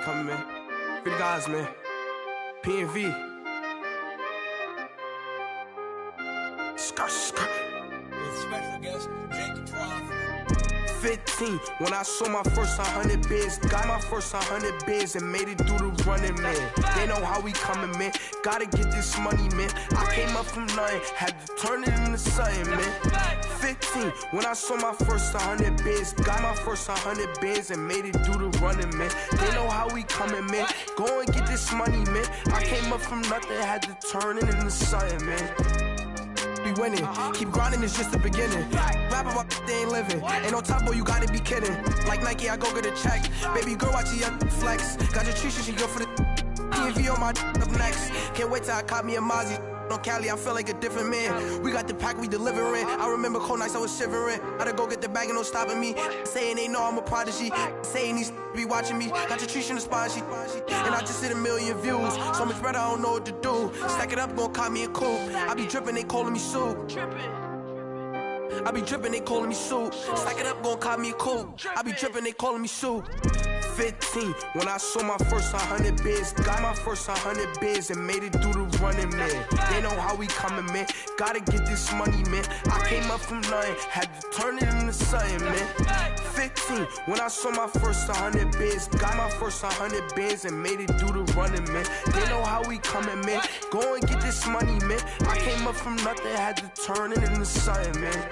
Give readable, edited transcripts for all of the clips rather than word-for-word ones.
coming, man. Free the guys, man. P&V. Skirt. Special guest, Jake Prof. 15, when I saw my first 100 bids, got my first 100 bids and made it through the running, man. They know how we coming, man. Gotta get this money, man. I came up from nothing, had to turn it into something, man. 15, when I saw my first 100 bids, got my first 100 bids and made it through the running, man. They know how we coming, man. Go and get this money, man. I came up from nothing, had to turn it into something, man. Be winning, keep grinding, it's just the beginning. Rap about they ain't living. Ain't no top boy, you gotta be kidding. Like Nike, I go get a check. Baby girl, watch your flex. Got your Trisha, she go for the P&V on my up next. Can't wait till I caught me a Mozzie. On Cali, I feel like a different man. We got the pack, we delivering. I remember cold nights, I was shivering. Gotta go get the bag and no stopping me. Saying they know I'm a prodigy. Saying these be watching me. Got your Trisha in the spot, and I just hit 1 million views. So much better, I don't know what to do. Stack it up, gon' call me a coupe. I be dripping, they calling me soup. I be dripping, they calling me soup. Stack it up, gon' call me a coupe. I be dripping, they calling me soup. 15, when I saw my first 100 bids, got my first 100 bids and made it through the running, man. They know how we coming, man. Gotta get this money, man. I came up from nothing, had to turn it into something, man. 15, when I saw my first 100 bids, got my first 100 bids and made it through the running, man. They know how we coming, man. Go and get this money, man. I came up from nothing, had to turn it into something, man.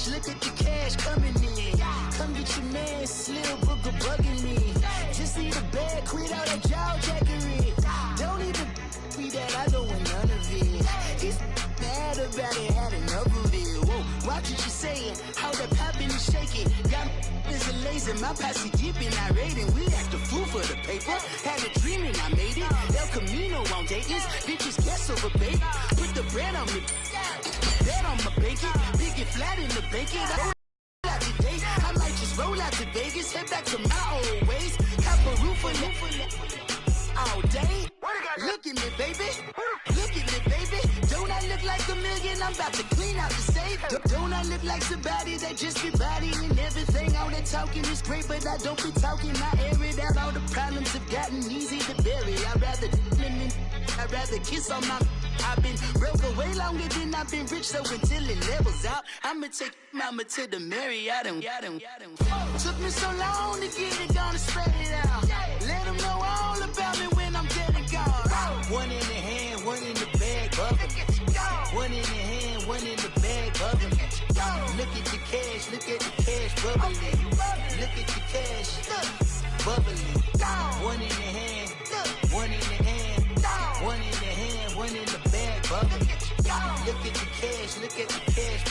Look at the cash coming in. Come get your man, Slim Booker bugging me. Just need a bag, quit all that jaw jackery. Don't even be that, I don't want none of it. He's mad about it, had enough of it. Whoa, watch what you saying, how that poppin' and shaking. Got is a lazy, my posse deep and irate, and we act a fool for the paper. Had a dream and I made it. El Camino on Dayton's, bitches guess over baby. Put the bread on me. Bet on my bacon, big and flat in the bacon. I roll out today, I might just roll out to Vegas, head back to my old ways. Have a roof on it all day. Look at me, baby. Look at me, baby. Don't I look like a million? I'm about to clean out the safe. Don't I look like somebody that just be bodying everything? All that talking is great, but I don't be talking. I air it out. All the problems have gotten easy to bury. I'd rather kiss on my. I've been broke for way longer than I've been rich, so until it levels out, I'ma take mama to the Marriott and took me so long to get it, gonna spread it out. Let them know all about me when I'm dead and gone. One in the hand, one in the bag, bubbling. One in the hand, one in the bag, bubbling. Look at the cash, bubbling. Look at the cash, bubbling. One in the hand, one in the hand, one in the hand, one in the bag, bubbling. Look at the cash,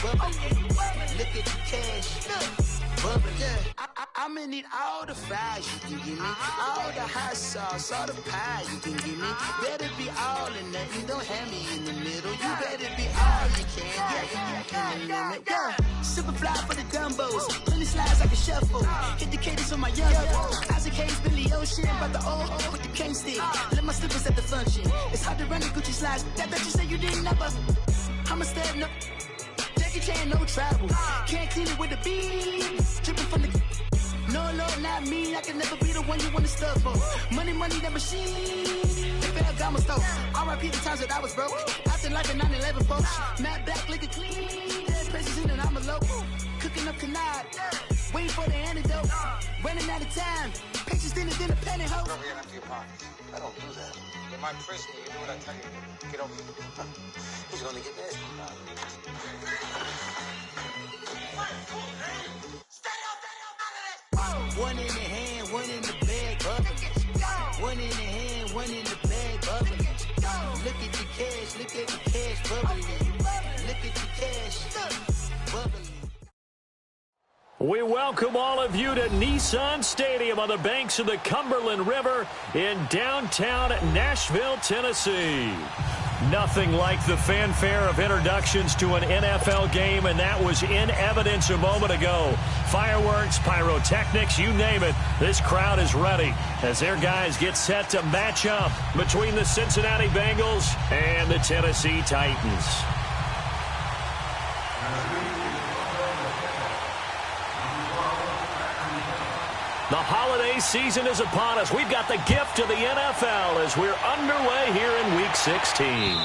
bubbling. Look at the cash, bubbling. I'ma need all the fries you can give me, all the hot sauce, all the pie you can give me. Better be all or nothing, don't have me in the middle. You better be all you can, yeah. Super fly for the dumbos, plenty slides like a shuffle. Hit the cadence on my young Isaac Hayes, Billy Ocean, but the old with the cane stick. Let my slippers at the function. It's hard to run the Gucci slides. That bet you say you didn't never. I'ma step no. Jackie Chan, no travel. Can't clean it with the beat. Dripping from the. No, Lord, not me. I can never be the one you wanna stuff for. Money, that machine. They fell down my stove. R.I.P. the times that I was broke. Acting like a 9/11 folks. Matte black, liquor clean. Dead places in and I'm a local. Cooking up canard. Waiting for the antidote. Running out of time. Patience thinner than a penny hoe. Get over here and empty your pockets. I don't do that. You might frisk me. You do what I tell you. Get over here. He's gonna get nasty. One in the hand, one in the bag, bubbling. One in the hand, one in the bag, bubbling. Look at the cash bubbling. Look at the cash bubbling. We welcome all of you to Nissan Stadium on the banks of the Cumberland River in downtown Nashville, Tennessee. Nothing like the fanfare of introductions to an NFL game, and that was in evidence a moment ago. Fireworks, pyrotechnics, you name it, this crowd is ready as their guys get set to match up between the Cincinnati Bengals and the Tennessee Titans. The holiday season is upon us. We've got the gift of the NFL as we're underway here in Week 16.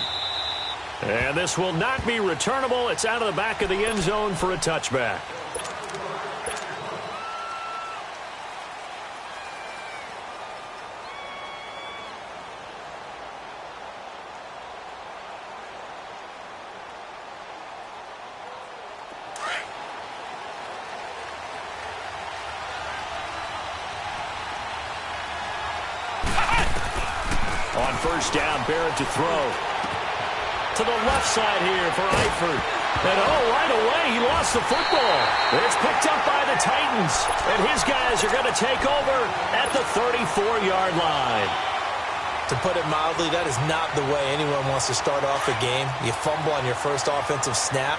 And this will not be returnable. It's out of the back of the end zone for a touchback. On first down, Barrett to throw. To the left side here for Eifert. And right away, he lost the football. It's picked up by the Titans. And his guys are going to take over at the 34-yard line. To put it mildly, that is not the way anyone wants to start off a game. You fumble on your first offensive snap.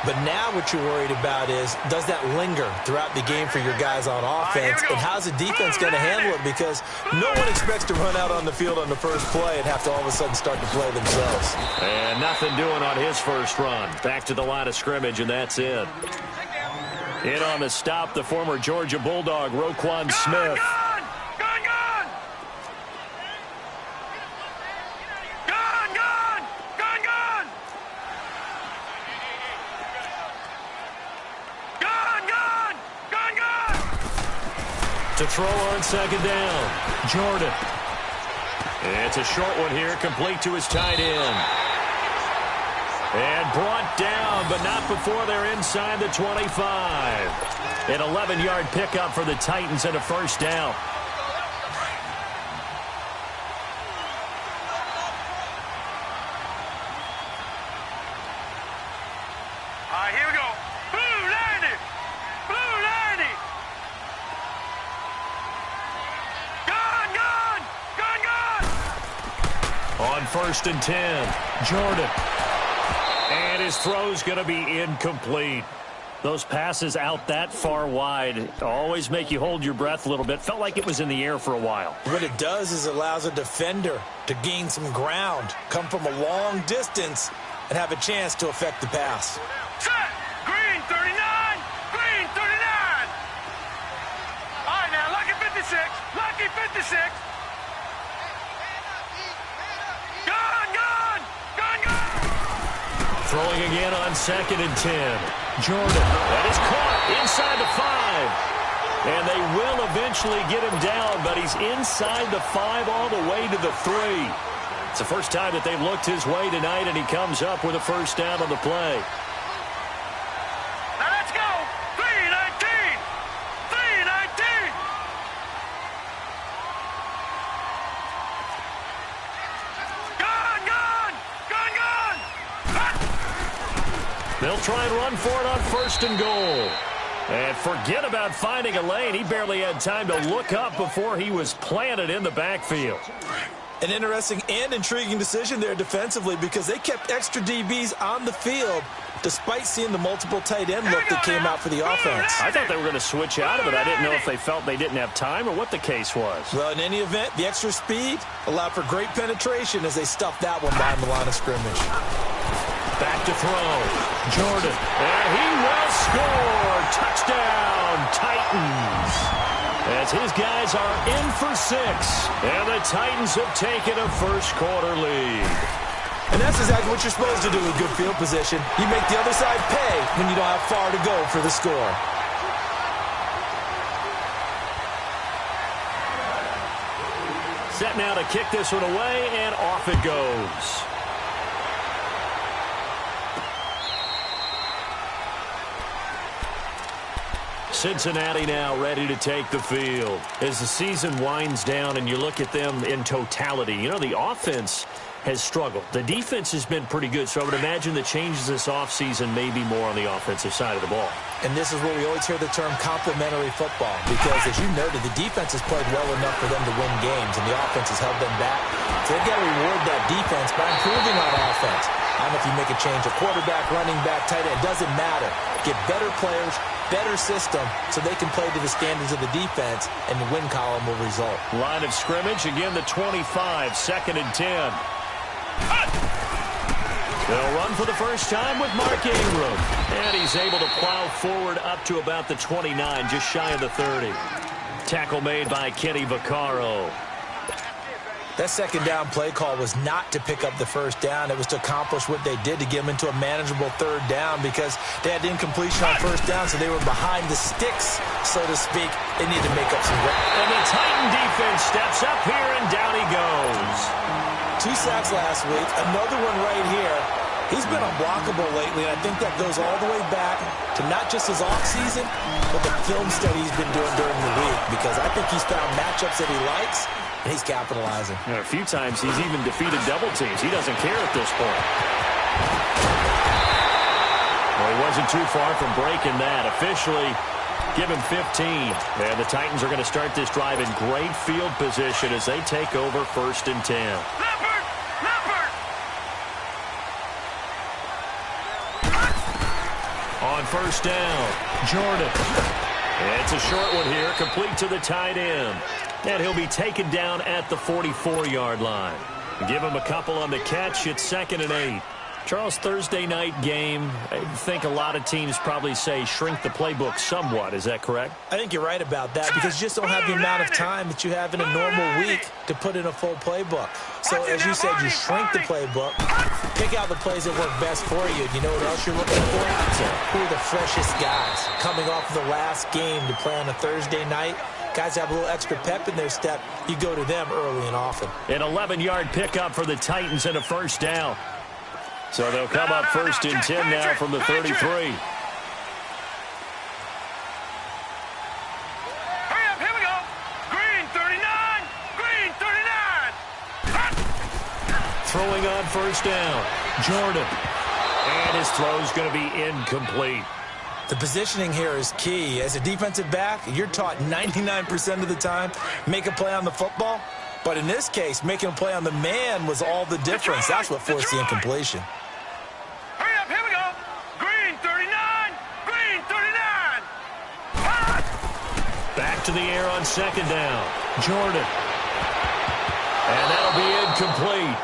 But now what you're worried about is, does that linger throughout the game for your guys on offense? And how's the defense going to handle it? Because no one expects to run out on the field on the first play and have to all of a sudden start to play themselves. And nothing doing on his first run. Back to the line of scrimmage, and that's it. In on the stop, the former Georgia Bulldog, Roquan Smith. To throw on second down, Jordan. It's a short one here, complete to his tight end. And brought down, but not before they're inside the 25. An 11-yard pickup for the Titans and a first down. Here we go. Blue 90. Blue 90. On first and 10, Jordan. And his throw's going to be incomplete. Those passes out that far wide always make you hold your breath a little bit. Felt like it was in the air for a while. What it does is it allows a defender to gain some ground, come from a long distance, and have a chance to affect the pass. Set. Green 39. Green 39. All right, now, lucky 56. Lucky 56. Throwing again on second and 10. Jordan. That is caught inside the 5. And they will eventually get him down, but he's inside the 5 all the way to the 3. It's the first time that they've looked his way tonight, and he comes up with a first down on the play. Now let's go. 3-19. 3-19. They'll try and run for it on first and goal. And forget about finding a lane. He barely had time to look up before he was planted in the backfield. An interesting and intriguing decision there defensively because they kept extra DBs on the field despite seeing the multiple tight end look that came out for the offense. I thought they were going to switch out of it. I didn't know if they felt they didn't have time or what the case was. Well, in any event, the extra speed allowed for great penetration as they stuffed that one behind the line of scrimmage. Back to throw. Jordan. And he will score. Touchdown, Titans. As his guys are in for 6. And the Titans have taken a first quarter lead. And that's exactly what you're supposed to do with good field position. You make the other side pay when you don't have far to go for the score. Set now to kick this one away, and off it goes. Cincinnati now ready to take the field. As the season winds down and you look at them in totality, you know, the offense has struggled. The defense has been pretty good, so I would imagine the changes this offseason may be more on the offensive side of the ball. And this is where we always hear the term complementary football because, as you noted, the defense has played well enough for them to win games, and the offense has held them back. So they've got to reward that defense by improving on offense. I don't know if you make a change, a quarterback, running back, tight end, it doesn't matter. Get better players, better system, so they can play to the standards of the defense, and the win column will result. Line of scrimmage, again the 25, 2nd and 10. They'll run for the first time with Mark Ingram. And he's able to plow forward up to about the 29, just shy of the 30. Tackle made by Kenny Vaccaro. That second down play call was not to pick up the first down. It was to accomplish what they did to get them into a manageable third down because they had incompletion on first down, so they were behind the sticks, so to speak. They need to make up some ground. And the Titan defense steps up here, and down he goes. 2 sacks last week, another one right here. He's been unblockable lately, and I think that goes all the way back to not just his offseason, but the film study he's been doing during the week, because I think he's found matchups that he likes, and he's capitalizing. A few times he's even defeated double teams. He doesn't care at this point. Well, he wasn't too far from breaking that. Officially, give him 15. And the Titans are going to start this drive in great field position as they take over 1st and 10. On first down, Jordan. It's a short one here, complete to the tight end. And he'll be taken down at the 44-yard line. Give him a couple on the catch. It's 2nd and 8. Charles, Thursday night game, I think a lot of teams probably say shrink the playbook somewhat. Is that correct? I think you're right about that because you just don't have the amount of time that you have in a normal week to put in a full playbook. So, as you said, you shrink the playbook, pick out the plays that work best for you. You know what else you're looking for? Who are the freshest guys coming off the last game to play on a Thursday night? Guys have a little extra pep in their step. You go to them early and often. An 11-yard pickup for the Titans and a first down. So they'll come up 1st and 10 now from the 33. Hurry up, here we go. Green 39, green 39. Throwing on first down, Jordan. And his throw's going to be incomplete. The positioning here is key. As a defensive back, you're taught 99% of the time, make a play on the football. But in this case, making a play on the man was all the difference. That's what forced the incompletion. Hurry up, here we go. Green 39, green 39. Back to the air on 2nd down, Jordan. And that'll be incomplete.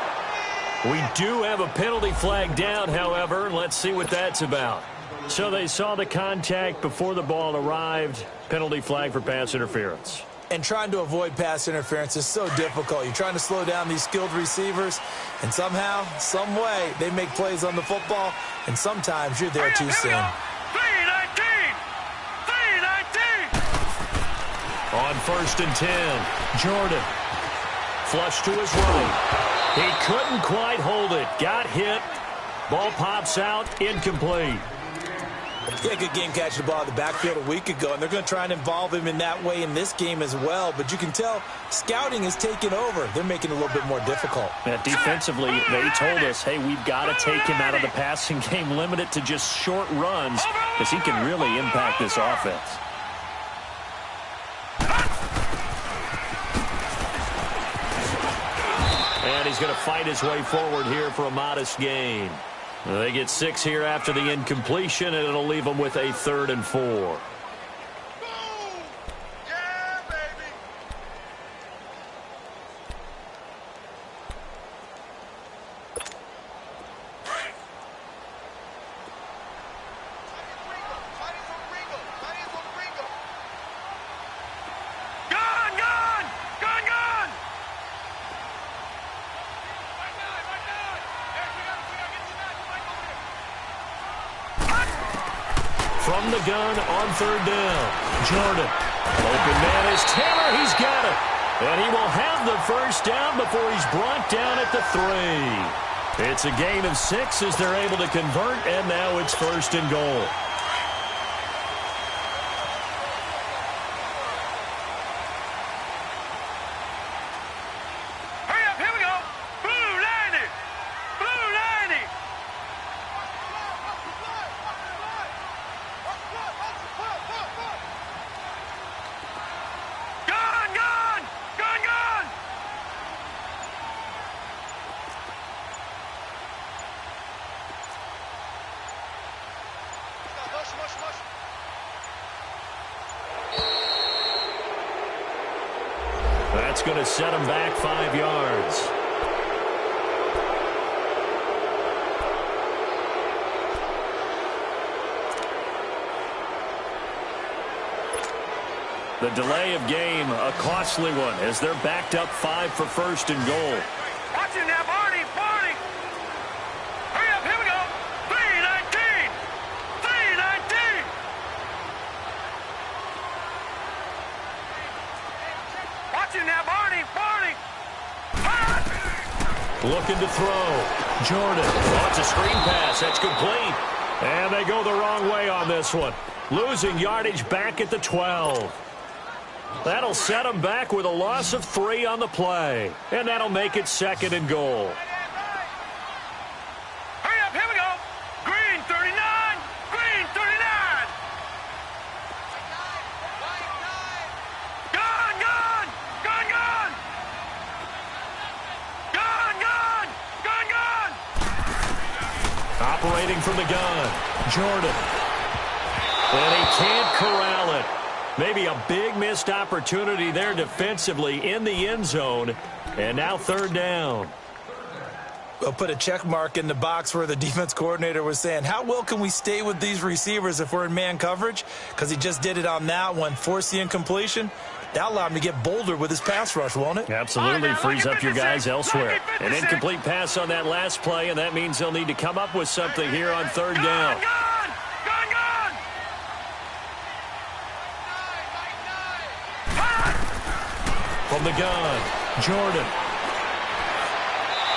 We do have a penalty flag down, however. Let's see what that's about. So they saw the contact before the ball arrived. Penalty flag for pass interference. And trying to avoid pass interference is so difficult. You're trying to slow down these skilled receivers, and somehow, some way, they make plays on the football, and sometimes you're there too soon. 319, 319. On 1st and 10, Jordan. Flush to his right. He couldn't quite hold it. Got hit. Ball pops out. Incomplete. Yeah, good game catching the ball in the backfield a week ago, and they're going to try and involve him in that way in this game as well. But you can tell scouting is taking over. They're making it a little bit more difficult. Defensively, they told us, hey, we've got to take him out of the passing game, limit it to just short runs, because he can really impact this offense. And he's going to fight his way forward here for a modest gain. They get 6 here after the incompletion, and it'll leave them with a 3rd and 4. From the gun on 3rd down, Jordan. Open man is Taylor. He's got it. And he will have the first down before he's brought down at the 3. It's a gain of 6 as they're able to convert, and now it's 1st and goal. going to set him back 5 yards. The delay of game, a costly one, as they're backed up 5 for first and goal. Watch it now, Barney, Barney. Hurry up, here we go. 3:19. 3:19. Watch it now, Barney, Barney. Looking to throw. Jordan. Oh, it's a screen pass. That's complete. And they go the wrong way on this one. Losing yardage back at the 12. That'll set them back with a loss of 3 on the play. And that'll make it second and goal. Hurry up, here we go. Green 39. Green 39. Gone, gone. Gone, gone. Gone, gone. Gone, gone. Operating from the gun. Jordan. And he can't corral it. Maybe a big missed opportunity there defensively in the end zone. And now third down. We'll put a check mark in the box where the defense coordinator was saying, how well can we stay with these receivers if we're in man coverage? Because he just did it on that one, forced the incompletion. That allowed him to get bolder with his pass rush, won't it? Absolutely. Frees up your guys elsewhere. An incomplete pass on that last play, and that means they'll need to come up with something here on third down. From the gun, Jordan.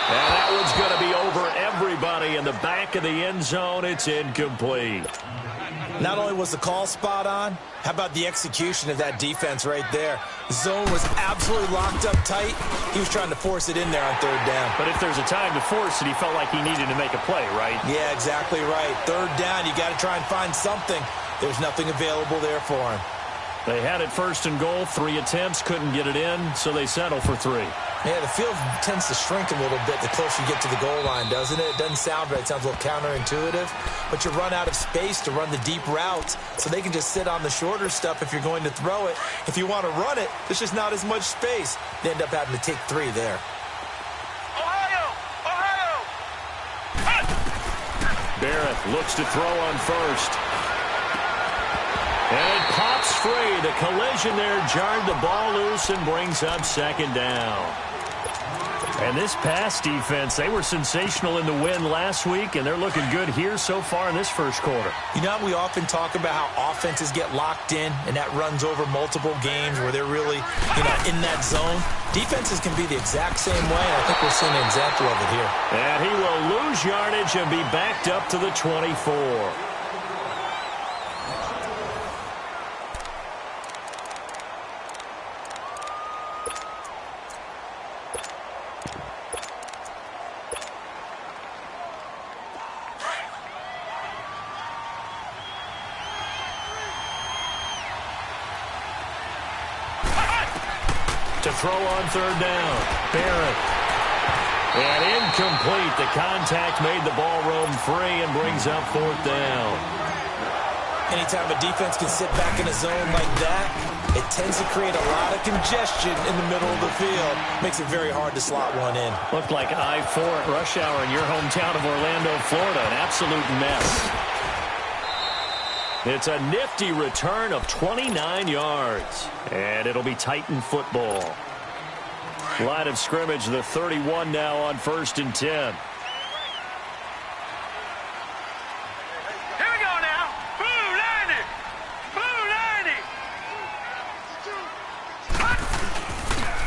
And that one's going to be over everybody in the back of the end zone. It's incomplete. Not only was the call spot on, how about the execution of that defense right there? The zone was absolutely locked up tight. He was trying to force it in there on third down. But if there's a time to force it, he felt like he needed to make a play, right? Yeah, exactly right. Third down, you got to try and find something. There's nothing available there for him. They had it first and goal, 3 attempts, couldn't get it in, so they settle for 3. Yeah, the field tends to shrink a little bit the closer you get to the goal line, doesn't it? It doesn't sound right. It sounds a little counterintuitive. But you run out of space to run the deep routes, so they can just sit on the shorter stuff if you're going to throw it. If you want to run it, there's just not as much space. They end up having to take 3 there. Ohio! Ohio! Barrett looks to throw on first. And it pops free. The collision there jarred the ball loose and brings up second down. And this pass defense, they were sensational in the win last week, and they're looking good here so far in this first quarter. You know, we often talk about how offenses get locked in, and that runs over multiple games where they're really, in that zone. Defenses can be the exact same way, and I think we're seeing an example of it here. And he will lose yardage and be backed up to the 24. To throw on third down, Barrett. And incomplete. The contact made the ball roam free and brings up fourth down. Anytime a defense can sit back in a zone like that, it tends to create a lot of congestion in the middle of the field. Makes it very hard to slot one in. Looked like I-4 at rush hour in your hometown of Orlando, Florida. An absolute mess. It's a nifty return of 29 yards. And it'll be Titan football. Line of scrimmage, the 31 now on 1st and 10. Here we go now. Blue 90. Blue 90.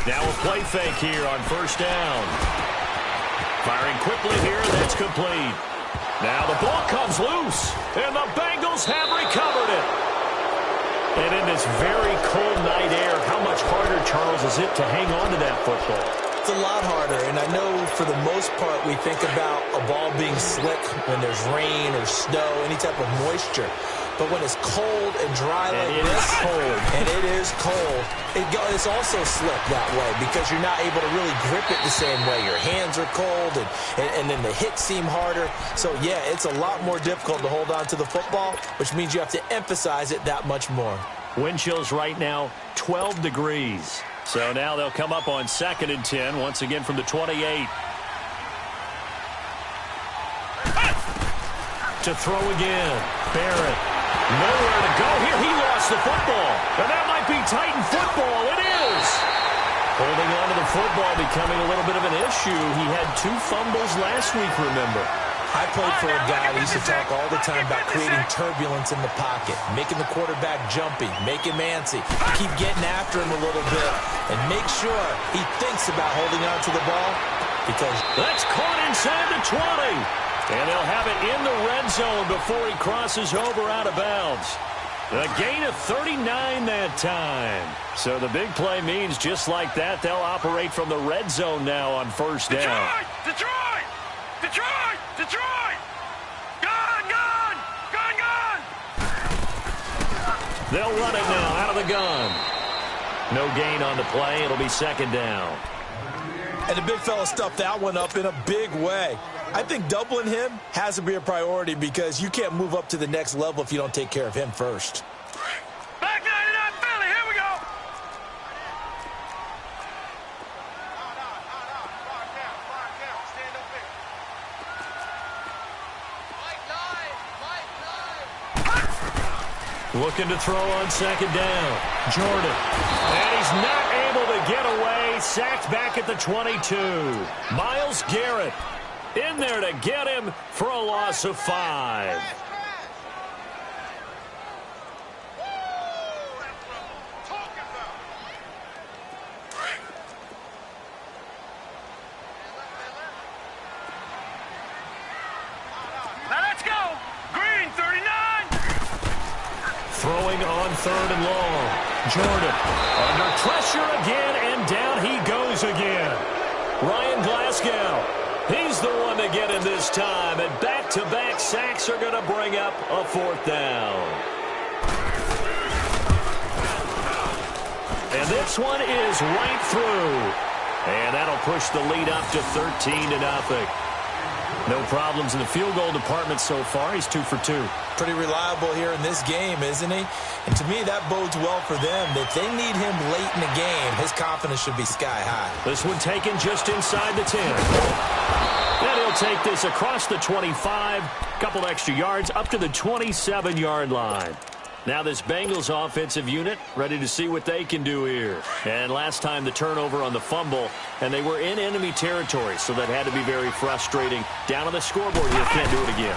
Now a play fake here on first down. Firing quickly here, that's complete. Now the ball comes loose, and the Bengals have recovered it. And in this very cold night air, how much harder, Charles, is it to hang on to that football? It's a lot harder, and I know for the most part we think about a ball being slick when there's rain or snow, any type of moisture. But when it's cold and dry like this, and it is cold, it's also slick that way because you're not able to really grip it the same way. Your hands are cold, and then the hits seem harder. So, yeah, it's a lot more difficult to hold on to the football, which means you have to emphasize it that much more. Wind chills right now, 12 degrees. So now they'll come up on 2nd and 10, once again from the 28. To throw again. Barrett. Nowhere to go here. He lost the football. And that might be Titan football. It is. Holding on to the football becoming a little bit of an issue. He had 2 fumbles last week, remember. I played for a guy who used to talk all the time about creating turbulence in the pocket, making the quarterback jumpy, make him antsy, keep getting after him a little bit, and make sure he thinks about holding on to the ball because that's caught inside the 20. And they'll have it in the red zone before he crosses over out of bounds. A gain of 39 that time. So the big play means just like that, they'll operate from the red zone now on 1st down. Detroit! Detroit! Detroit! Gun! Gun! Gun! Gun! They'll run it now out of the gun. No gain on the play. It'll be 2nd down. And the big fella stuffed that one up in a big way. I think doubling him has to be a priority because you can't move up to the next level if you don't take care of him first. Back 99 Philly, here we go. Stand up here. Looking to throw on 2nd down. Jordan. And he's not able to get away. Sacked back at the 22. Myles Garrett in there to get him for a loss of 5. Now let's go. Green 39. Throwing on 3rd and long. Jordan under pressure again, and down he goes again. Ryan Glasgow, he's the one to get him this time, and back-to-back sacks are going to bring up a 4th down. And this one is right through. And that'll push the lead up to 13-0. No problems in the field goal department so far. He's 2 for 2. Pretty reliable here in this game, isn't he? And to me, that bodes well for them. If they need him late in the game, his confidence should be sky high. This one taken just inside the 10. Then he'll take this across the 25, couple extra yards up to the 27-yard line. Now this Bengals offensive unit ready to see what they can do here. And last time the turnover on the fumble, and they were in enemy territory, so that had to be very frustrating. Down on the scoreboard here, can't do it again.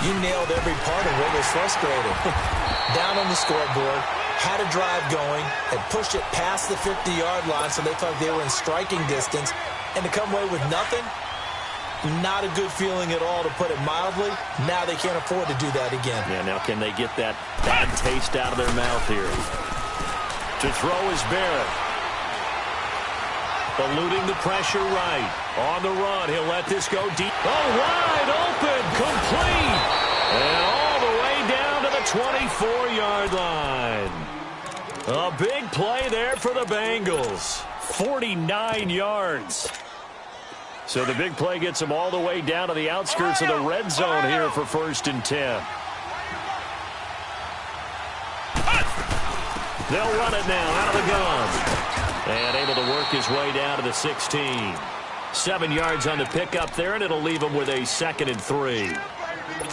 You nailed every part of what was frustrating. Down on the scoreboard, had a drive going, had pushed it past the 50-yard line so they thought they were in striking distance, and to come away with nothing, not a good feeling at all, to put it mildly. Now they can't afford to do that again. Yeah, now can they get that bad taste out of their mouth here? To throw is Barrett. Eluding the pressure right. On the run, he'll let this go deep. Oh, wide open, complete. And all the way down to the 24-yard line. A big play there for the Bengals. 49 yards. So the big play gets them all the way down to the outskirts of the red zone here for 1st and 10. They'll run it now out of the gun. And able to work his way down to the 16. 7 yards on the pickup there, and it'll leave him with a 2nd and 3.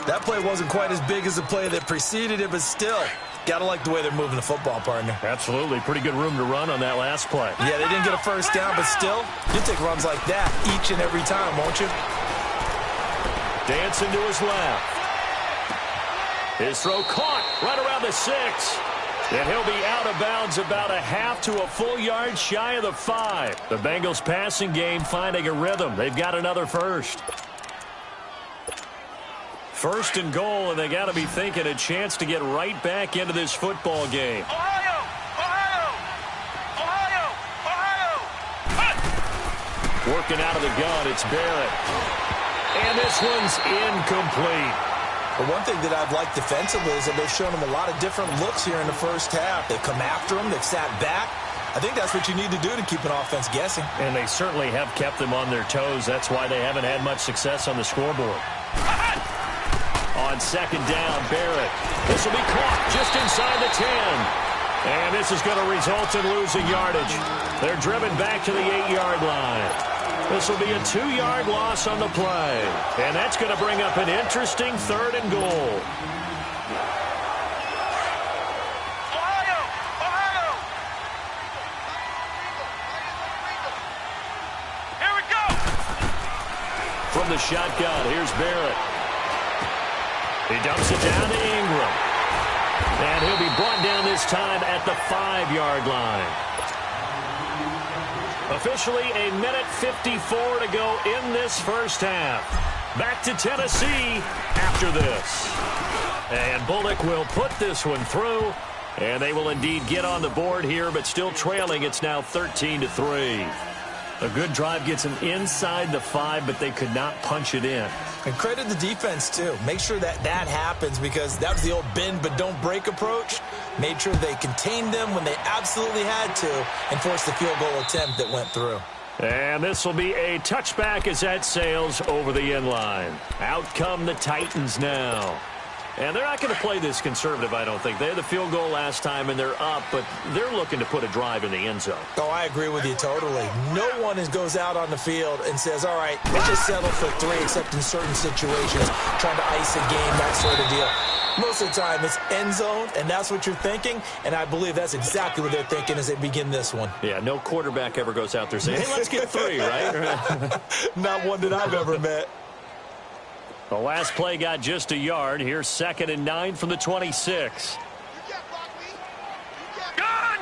That play wasn't quite as big as the play that preceded it, but still, gotta like the way they're moving the football, partner. Absolutely. Pretty good room to run on that last play. Yeah, they didn't get a first down, but still, you take runs like that each and every time, won't you? Dancing to his left. His throw caught right around the 6. And he'll be out of bounds about a half to a full yard shy of the 5. The Bengals passing game finding a rhythm. They've got another first. 1st and goal, and they got to be thinking a chance to get right back into this football game. Ohio! Ohio! Ohio! Ohio! Working out of the gun, it's Barrett. And this one's incomplete. But one thing that I've liked defensively is that they've shown him a lot of different looks here in the first half. They've come after him. They've sat back. I think that's what you need to do to keep an offense guessing. And they certainly have kept them on their toes. That's why they haven't had much success on the scoreboard. On 2nd down, Barrett. This will be caught just inside the 10. And this is going to result in losing yardage. They're driven back to the 8-yard line. This will be a 2-yard loss on the play. And that's going to bring up an interesting 3rd and goal. Here we go. From the shotgun, here's Barrett. He dumps it down to Ingram. And he'll be brought down this time at the 5-yard line. Officially a minute 54 to go in this first half. Back to Tennessee after this. And Bullock will put this one through. And they will indeed get on the board here, but still trailing. It's now 13-3. A good drive gets them inside the 5, but they could not punch it in. And credit the defense, too. Make sure that happens, because that was the old bend but don't break approach. Made sure they contained them when they absolutely had to and forced the field goal attempt that went through. And this will be a touchback as that sails over the end line. Out come the Titans now. And they're not going to play this conservative, I don't think. They had the field goal last time, and they're up, but they're looking to put a drive in the end zone. Oh, I agree with you totally. No one goes out on the field and says, all right, let's just settle for 3, except in certain situations, trying to ice a game, that sort of deal. Most of the time, it's end zone, and that's what you're thinking, and I believe that's exactly what they're thinking as they begin this one. Yeah, no quarterback ever goes out there saying, hey, let's get 3, right? Not one that I've ever met. The last play got just a yard. Here's 2nd and 9 from the 26. Gone!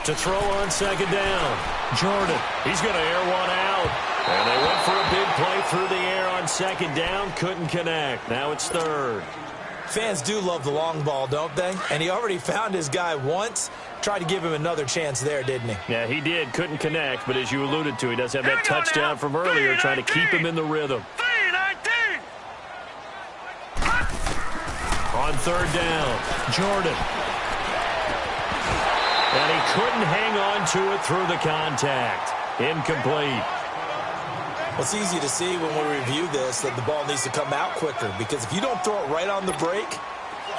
To throw on 2nd down. Jordan, he's going to air one out. And they went for a big play through the air on 2nd down. Couldn't connect. Now it's 3rd. Fans do love the long ball, don't they? And he already found his guy once. Tried to give him another chance there, didn't he? Yeah, he did. Couldn't connect, but as you alluded to, he does have that touchdown from earlier, trying to keep him in the rhythm. 3-19. On 3rd down, Jordan. And he couldn't hang on to it through the contact. Incomplete. Well, it's easy to see when we review this that the ball needs to come out quicker, because if you don't throw it right on the break,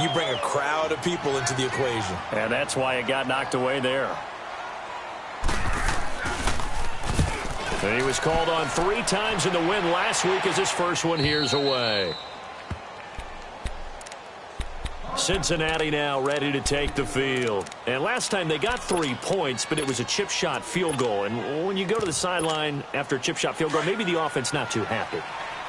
you bring a crowd of people into the equation. And that's why it got knocked away there. And he was called on 3 times in the win last week as his first one here's away. Cincinnati now ready to take the field. And last time they got 3 points, but it was a chip shot field goal. And when you go to the sideline after a chip shot field goal, maybe the offense not too happy.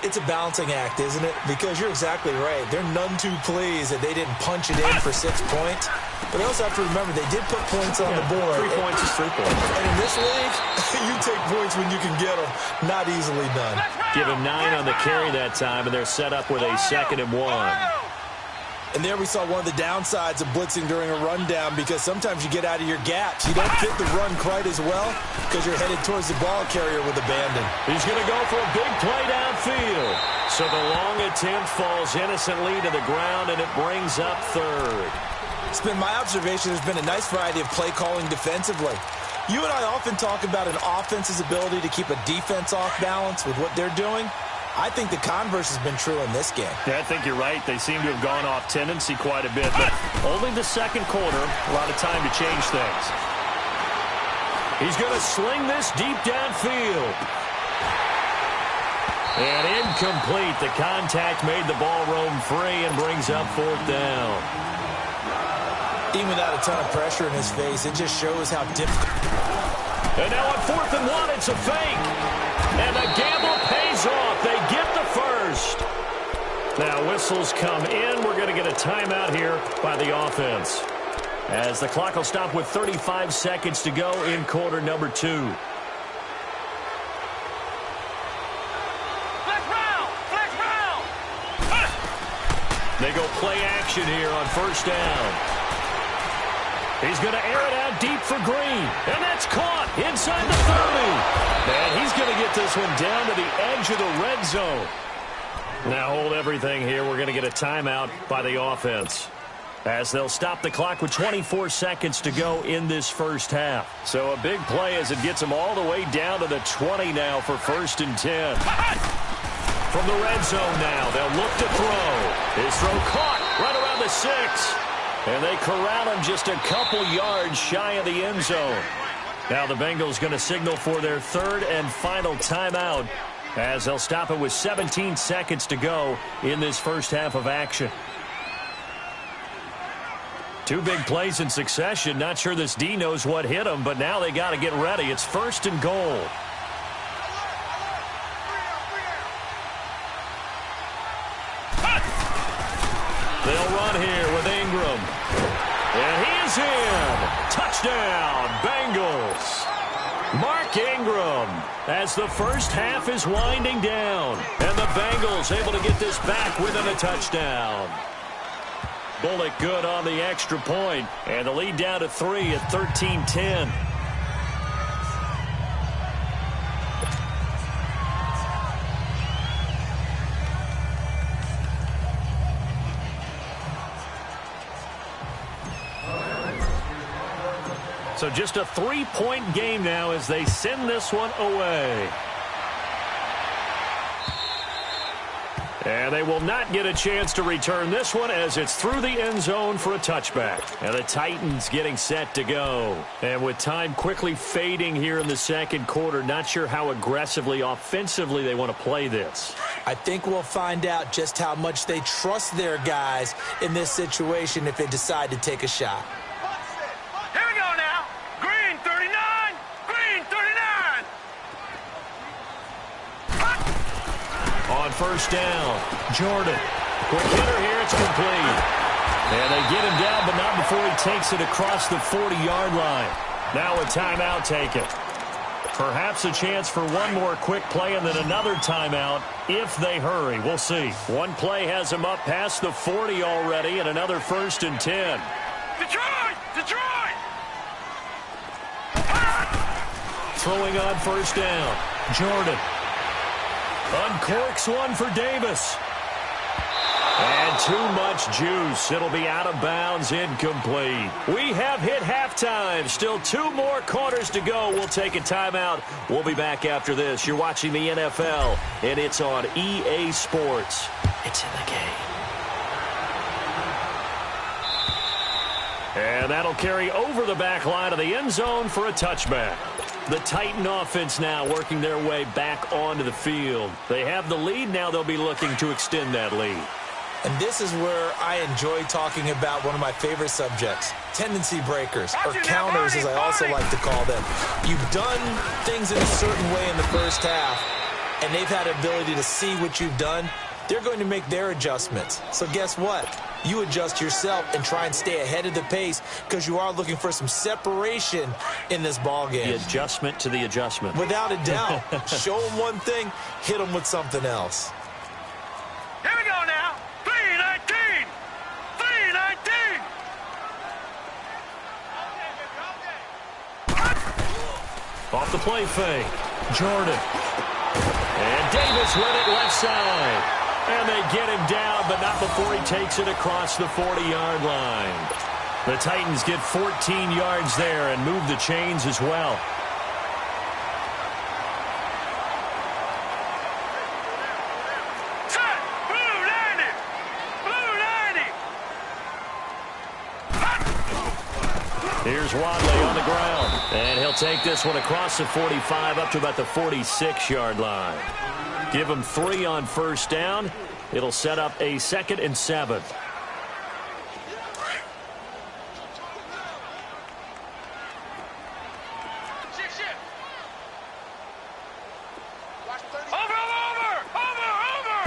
It's a balancing act, isn't it? Because you're exactly right. They're none too pleased that they didn't punch it in for 6 points. But they also have to remember they did put points on the board. 3 points is 3 points. And in this league, you take points when you can get them. Not easily done. Give him 9 on the carry that time, and they're set up with a 2nd and 1. And there we saw one of the downsides of blitzing during a rundown, because sometimes you get out of your gaps. You don't fit the run quite as well because you're headed towards the ball carrier with abandon. He's going to go for a big play downfield. So the long attempt falls innocently to the ground, and it brings up 3rd. It's been my observation there's been a nice variety of play calling defensively. You and I often talk about an offense's ability to keep a defense off balance with what they're doing. I think the converse has been true in this game. Yeah, I think you're right. They seem to have gone off tendency quite a bit, but only the 2nd quarter, a lot of time to change things. He's going to sling this deep downfield. And incomplete. The contact made the ball roam free and brings up 4th down. Even without a ton of pressure in his face, it just shows how difficult. And now on 4th and 1, it's a fake. And the gamble pays off. They get the first. Now whistles come in. We're going to get a timeout here by the offense, as the clock will stop with 35 seconds to go in quarter number 2. They go play action here on 1st down. He's going to air it out deep for Green. And that's caught inside the 30. And he's going to get this one down to the edge of the red zone. Now hold everything here. We're going to get a timeout by the offense, as they'll stop the clock with 24 seconds to go in this first half. So a big play as it gets them all the way down to the 20 now for 1st and 10. From the red zone now, they'll look to throw. His throw caught right around the 6. And they corral him just a couple yards shy of the end zone. Now the Bengals going to signal for their third and final timeout as they'll stop it with 17 seconds to go in this first half of action. Two big plays in succession. Not sure this D knows what hit him, but now they got to get ready. It's first and goal. They'll run here with Ingram. And he is in. Touchdown, Bengals. Mark Ingram as the first half is winding down. And the Bengals able to get this back within a touchdown. Bullock good on the extra point. And the lead down to 3 at 13-10. So just a 3-point game now as they send this one away. And they will not get a chance to return this one as it's through the end zone for a touchback. And the Titans getting set to go. And with time quickly fading here in the second quarter, not sure how aggressively, offensively they want to play this. I think we'll find out just how much they trust their guys in this situation if they decide to take a shot. Here we go now. Green 39. Green 39. On first down, Jordan. Quick hitter here, it's complete. And they get him down, but not before he takes it across the 40-yard line. Now a timeout taken. Perhaps a chance for one more quick play and then another timeout if they hurry. We'll see. One play has him up past the 40 already and another first and 10. Detroit! Detroit! Throwing on first down, Jordan. Uncorks one for Davis. And too much juice. It'll be out of bounds, incomplete. We have hit halftime. Still 2 more quarters to go. We'll take a timeout. We'll be back after this. You're watching the NFL, and it's on EA Sports. It's in the game. And that'll carry over the back line of the end zone for a touchback. The Titan offense now working their way back onto the field. They have the lead. Now they'll be looking to extend that lead. And this is where I enjoy talking about one of my favorite subjects, tendency breakers, or counters as I also like to call them. You've done things in a certain way in the first half, and they've had the ability to see what you've done. They're going to make their adjustments. So guess what? You adjust yourself and try and stay ahead of the pace because you are looking for some separation in this ballgame. The adjustment to the adjustment. Without a doubt. Show them one thing, hit them with something else. Here we go now. 3-19. 3-19. Off the play fake. Jordan. And Davis with it left side. And they get him down, but not before he takes it across the 40-yard line. The Titans get 14 yards there and move the chains as well. Set. Blue 90. Blue 90. Here's Wadley on the ground. And he'll take this one across the 45 up to about the 46-yard line. Give him 3 on first down. It'll set up a 2nd and 7. Over, over.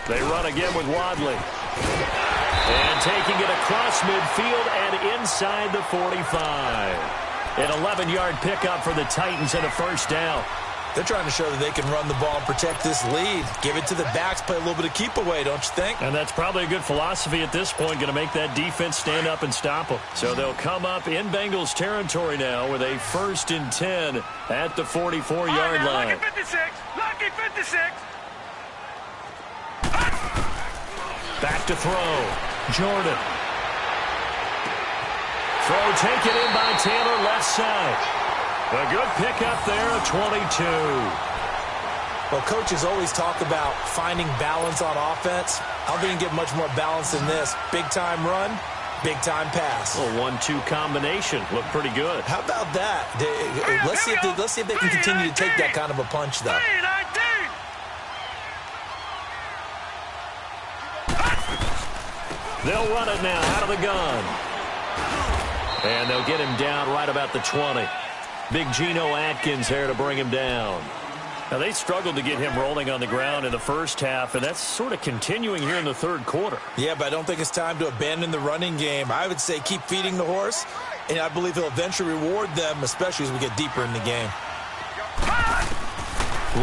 They run again with Wadley. And taking it across midfield and inside the 45. An 11-yard pickup for the Titans and a first down. They're trying to show that they can run the ball and protect this lead. Give it to the backs, play a little bit of keep away, don't you think? And that's probably a good philosophy at this point, going to make that defense stand up and stop them. So they'll come up in Bengals territory now with a 1st and 10 at the 44-yard line. Lucky 56. Lucky 56. Back to throw. Jordan. Throw taken in by Taylor left side. A good pickup there, a 22. Well, coaches always talk about finding balance on offense. I don't think you can get much more balance than this. Big-time run, big-time pass. A 1-2 combination. Looked pretty good. How about that? Let's see if they can continue to take that kind of a punch, though. They'll run it now out of the gun. And they'll get him down right about the 20. Big Geno Atkins there to bring him down. Now, they struggled to get him rolling on the ground in the first half, and that's sort of continuing here in the third quarter. Yeah, but I don't think it's time to abandon the running game. I would say keep feeding the horse, and I believe he'll eventually reward them, especially as we get deeper in the game.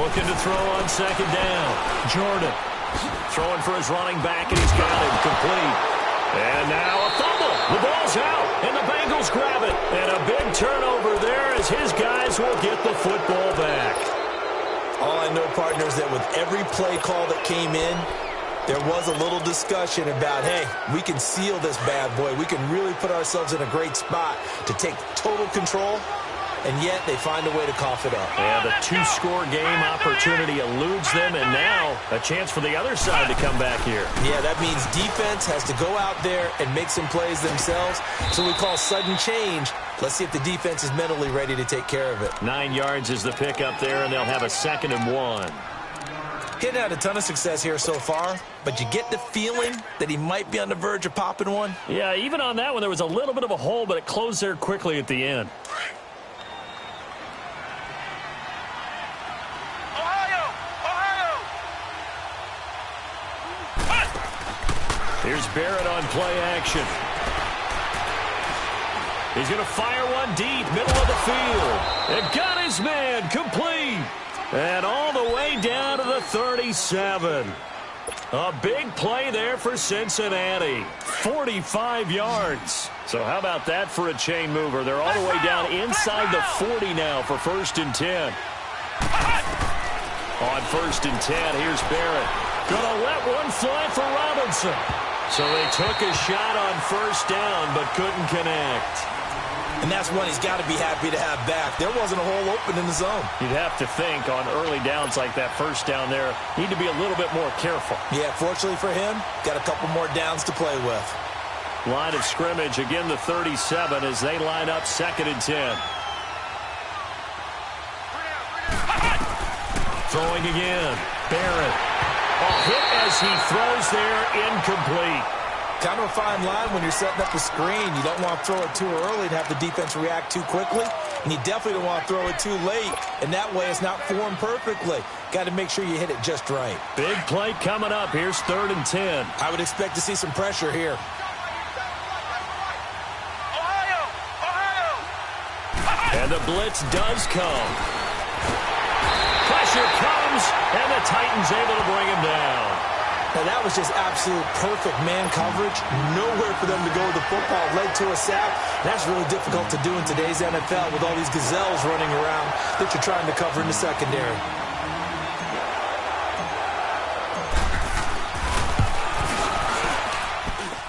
Looking to throw on second down. Jordan throwing for his running back, and he's got him complete. And now a fumble. The ball's out, and the Bengals grab it. And a big turnover there as his guys will get the football back. All I know, partners, that with every play call that came in, there was a little discussion about, hey, we can seal this bad boy. We can really put ourselves in a great spot to take total control, and yet they find a way to cough it up. And a two-score game opportunity eludes them, and now a chance for the other side to come back here. Yeah, that means defense has to go out there and make some plays themselves. So we call sudden change. Let's see if the defense is mentally ready to take care of it. 9 yards is the pick up there, and they'll have a 2nd and 1. He hadn't had a ton of success here so far, but you get the feeling that he might be on the verge of popping one. Yeah, even on that one, there was a little bit of a hole, but it closed there quickly at the end. Here's Barrett on play action. He's going to fire one deep, middle of the field. And got his man complete. And all the way down to the 37. A big play there for Cincinnati. 45 yards. So how about that for a chain mover? They're all the way down inside the 40 now for 1st and 10. On 1st and 10, here's Barrett. Gonna let one fly for Robinson. So they took a shot on 1st down, but couldn't connect. And that's one he's got to be happy to have back. There wasn't a hole open in the zone. You'd have to think on early downs like that 1st down there, need to be a little bit more careful. Yeah, fortunately for him, got a couple more downs to play with. Line of scrimmage, again the 37 as they line up 2nd and 10. Throwing again. Barrett. A hit as he throws there, incomplete. Kind of a fine line when you're setting up a screen. You don't want to throw it too early and have the defense react too quickly. And you definitely don't want to throw it too late. And that way it's not formed perfectly. Got to make sure you hit it just right. Big play coming up. Here's 3rd and 10. I would expect to see some pressure here. And the blitz does come. Pressure comes, and the Titans able to bring him down. Now, that was just absolute perfect man coverage. Nowhere for them to go with the football. Led to a sack. That's really difficult to do in today's NFL with all these gazelles running around that you're trying to cover in the secondary.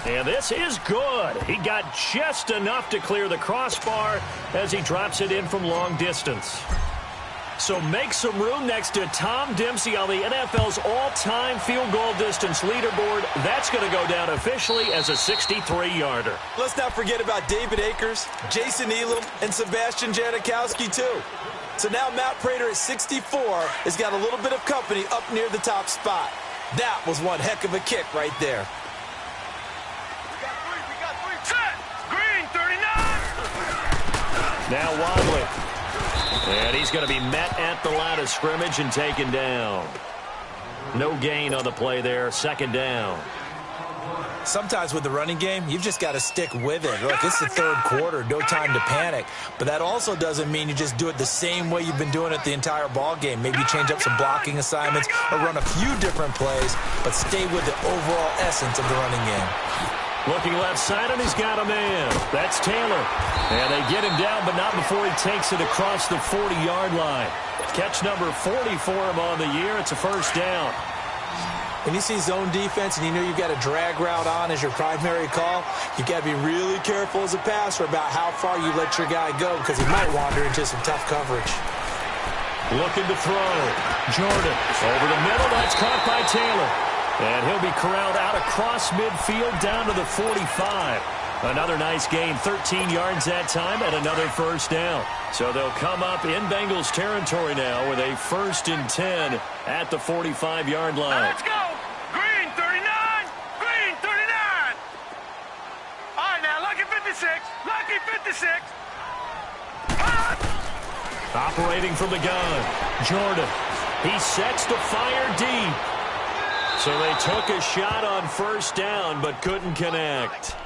And this is good. He got just enough to clear the crossbar as he drops it in from long distance. So make some room next to Tom Dempsey on the NFL's all-time field goal distance leaderboard. That's going to go down officially as a 63-yarder. Let's not forget about David Akers, Jason Elam, and Sebastian Janikowski, too. So now Matt Prater at 64 has got a little bit of company up near the top spot. That was one heck of a kick right there. We got three. Set. Green, 39. Now Wadley. And he's going to be met at the line of scrimmage and taken down. No gain on the play there. 2nd down. Sometimes with the running game, you've just got to stick with it. Look, it's the 3rd quarter. No time to panic. But that also doesn't mean you just do it the same way you've been doing it the entire ball game. Maybe change up some blocking assignments or run a few different plays, but stay with the overall essence of the running game. Looking left side, and he's got a man. That's Taylor. And they get him down, but not before he takes it across the 40-yard line. Catch number 40 for him on the year. It's a 1st down. When you see zone defense and you know you've got a drag route on as your primary call, you've got to be really careful as a passer about how far you let your guy go because he might wander into some tough coverage. Looking to throw. Jordan over the middle. That's caught by Taylor. And he'll be corralled out across midfield down to the 45. Another nice gain, 13 yards that time, and another first down. So they'll come up in Bengals territory now with a 1st and 10 at the 45-yard line. Let's go. Green 39. Green 39. All right, now, lucky 56. Lucky 56. Operating from the gun, Jordan. He sets to fire deep. So they took a shot on first down but couldn't connect.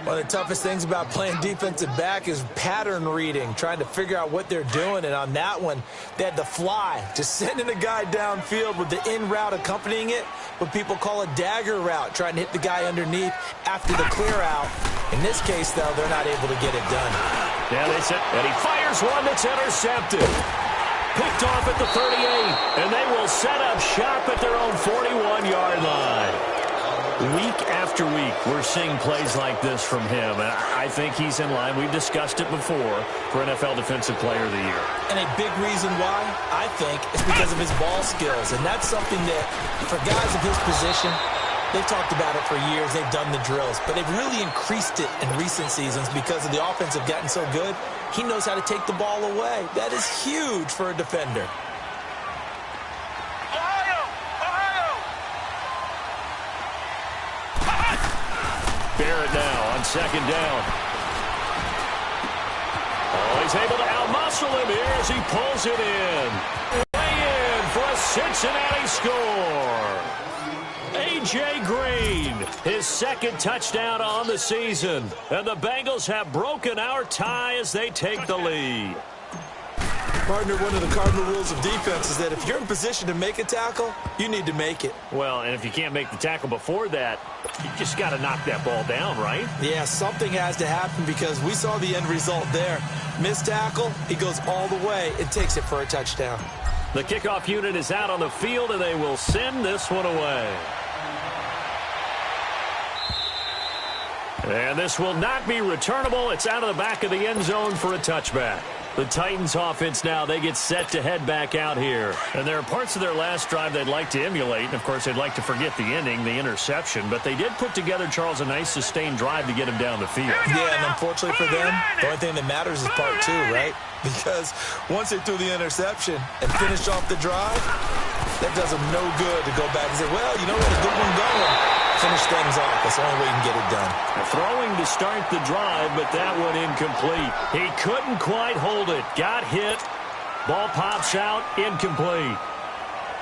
One of the toughest things about playing defensive back is pattern reading, trying to figure out what they're doing. And on that one, they had to fly, just sending a guy downfield with the in route accompanying it, what people call a dagger route, trying to hit the guy underneath after the clear out. In this case, though, they're not able to get it done. Yeah, they said, and he fires one that's intercepted. Picked off at the 38, and they will set up shop at their own 41-yard line. Week after week, we're seeing plays like this from him, and I think he's in line. We've discussed it before for NFL Defensive Player of the Year. And a big reason why, I think, is because of his ball skills, and that's something that, for guys of his position, they've talked about it for years. They've done the drills, but they've really increased it in recent seasons because of the offense have gotten so good. He knows how to take the ball away. That is huge for a defender. Barrett now on 2nd down. Oh, he's able to outmuscle him here as he pulls it in. Way in for a Cincinnati score. A.J. Green, his 2nd touchdown on the season. And the Bengals have broken our tie as they take the lead. Partner, one of the cardinal rules of defense is that if you're in position to make a tackle, you need to make it. Well, and if you can't make the tackle before that, you just got to knock that ball down, right? Yeah, something has to happen because we saw the end result there. Missed tackle, he goes all the way and takes it for a touchdown. The kickoff unit is out on the field, and they will send this one away. And this will not be returnable. It's out of the back of the end zone for a touchback. The Titans offense now, they get set to head back out here. And there are parts of their last drive they'd like to emulate. And, of course, they'd like to forget the ending, the interception. But they did put together, Charles, a nice sustained drive to get him down the field. Yeah, and unfortunately for them, the only thing that matters is part 2, right? Because once they threw the interception and finished off the drive, that does them no good to go back and say, well, you know what, a good one going. Finish things off. That's the only way you can get it done. Throwing to start the drive, but that one incomplete. He couldn't quite hold it. Got hit. Ball pops out. Incomplete.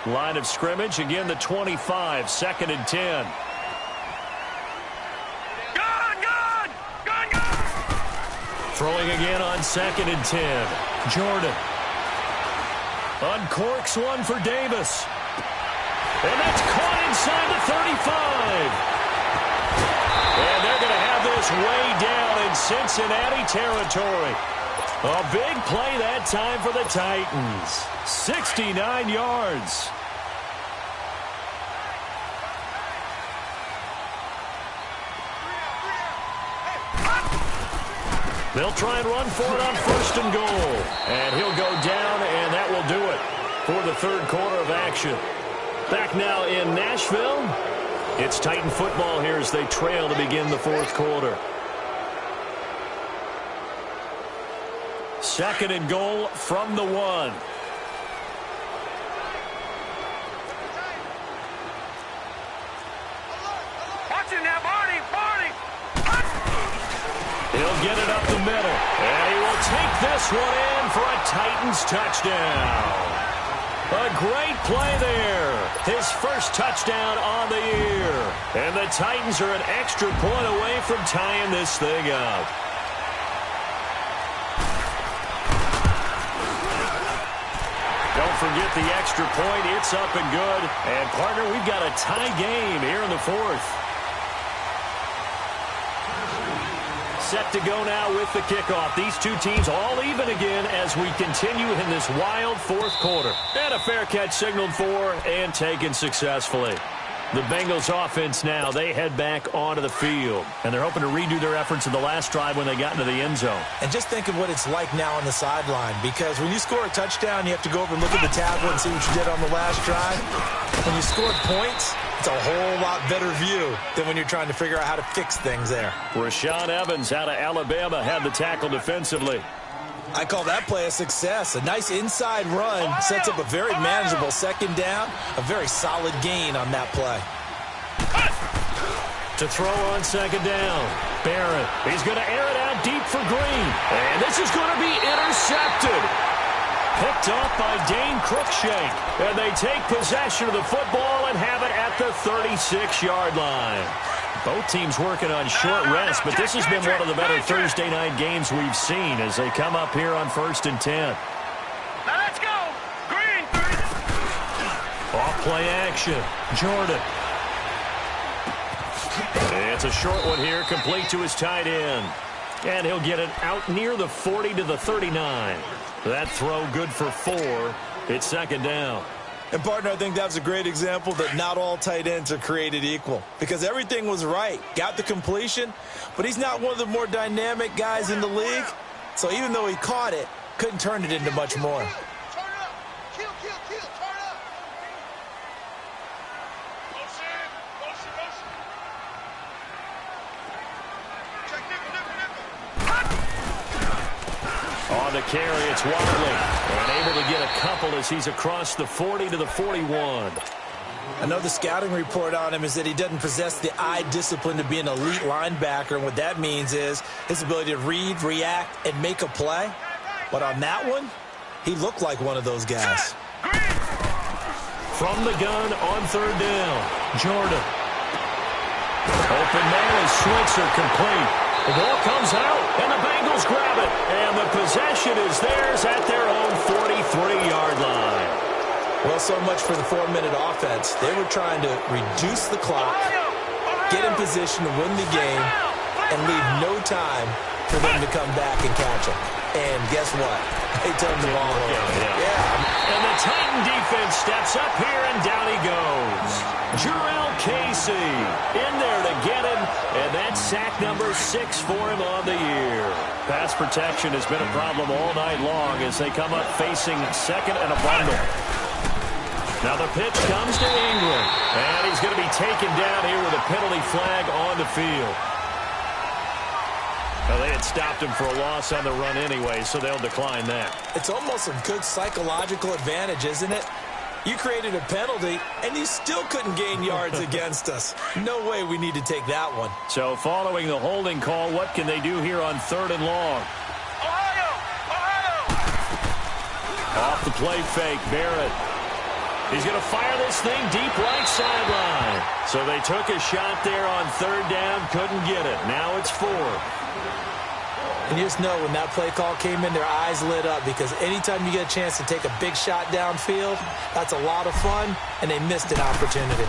Line of scrimmage. Again, the 25. 2nd and 10. Gun! Throwing again on 2nd and 10. Jordan. Uncorks one for Davis. And that's caught inside the 35. And they're going to have this way down in Cincinnati territory. A big play that time for the Titans. 69 yards. They'll try and run for it on 1st and goal. And he'll go down, and that will do it for the 3rd quarter of action. Back now in Nashville. It's Titan football here as they trail to begin the 4th quarter. 2nd and goal from the 1. Watch it now, Barney! He'll get it up the middle. And he will take this one in for a Titans touchdown. A great play there. His 1st touchdown on the year. And the Titans are an extra point away from tying this thing up. Don't forget the extra point. It's up and good. And, partner, we've got a tie game here in the 4th. Set to go now with the kickoff. These two teams all even again as we continue in this wild 4th quarter. And a fair catch signaled for and taken successfully. The Bengals offense now, they head back onto the field. And they're hoping to redo their efforts in the last drive when they got into the end zone. And just think of what it's like now on the sideline. Because when you score a touchdown, you have to go over and look at the tablet and see what you did on the last drive. When you scored points, it's a whole lot better view than when you're trying to figure out how to fix things there. Rashaan Evans out of Alabama had the tackle defensively. I call that play a success. A nice inside run sets up a very manageable second down. A very solid gain on that play. To throw on second down, Barrett. He's going to air it out deep for Green. And this is going to be intercepted. Picked off by Dane Cruikshank. And they take possession of the football and have it at the 36-yard line. Both teams working on short rest, but this has been one of the better Thursday night games we've seen as they come up here on 1st and 10. Now let's go. Green. Off play action. Jordan. It's a short one here, complete to his tight end. And he'll get it out near the 40 to the 39. That throw good for 4. It's second down. And, partner, I think that was a great example that not all tight ends are created equal. Because everything was right. Got the completion, but he's not one of the more dynamic guys in the league. So even though he caught it, couldn't turn it into much more. Turn it up. Kill, turn it up. Motion. Check nickel. On the carry, it's Wadley. And able to get a couple as he's across the 40 to the 41. I know the scouting report on him is that he doesn't possess the eye discipline to be an elite linebacker. And what that means is his ability to read, react, and make a play. But on that one, he looked like one of those guys. From the gun on third down, Jordan. Open man is Switzer complete. The ball comes out, and the Bengals grab it. And the possession is theirs at their own 43-yard line. Well, so much for the 4-minute offense. They were trying to reduce the clock, get in position to win the game, and leave no time for them to come back and catch them. And guess what? They turned the ball over. Yeah. And the Titan defense steps up here, and down he goes. Jurrell Casey in there to get him, and that's sack number 6 for him on the year. Pass protection has been a problem all night long as they come up facing second and a bundle. Now the pitch comes to Ingram, and he's going to be taken down here with a penalty flag on the field. Well, they had stopped him for a loss on the run anyway, so they'll decline that. It's almost a good psychological advantage, isn't it? You created a penalty, and you still couldn't gain yards against us. No way we need to take that one. So following the holding call, what can they do here on 3rd and long? Ohio! Off the play fake, Barrett. He's going to fire this thing deep right sideline. So they took a shot there on 3rd down, couldn't get it. Now it's 4. And you just know when that play call came in, their eyes lit up because anytime you get a chance to take a big shot downfield, that's a lot of fun, and they missed an opportunity.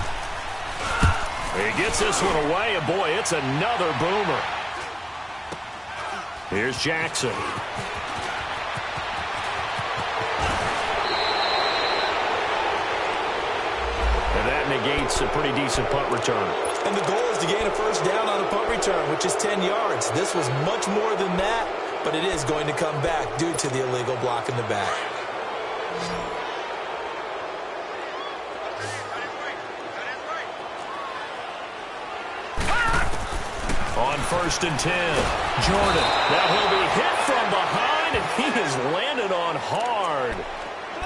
He gets this one away, and boy, it's another boomer. Here's Jackson. And that negates a pretty decent punt return. And the goal is to gain a first down on a punt return, which is 10 yards. This was much more than that, but it is going to come back due to the illegal block in the back. On 1st and 10, Jordan. Now he'll be hit from behind, and he has landed on hard.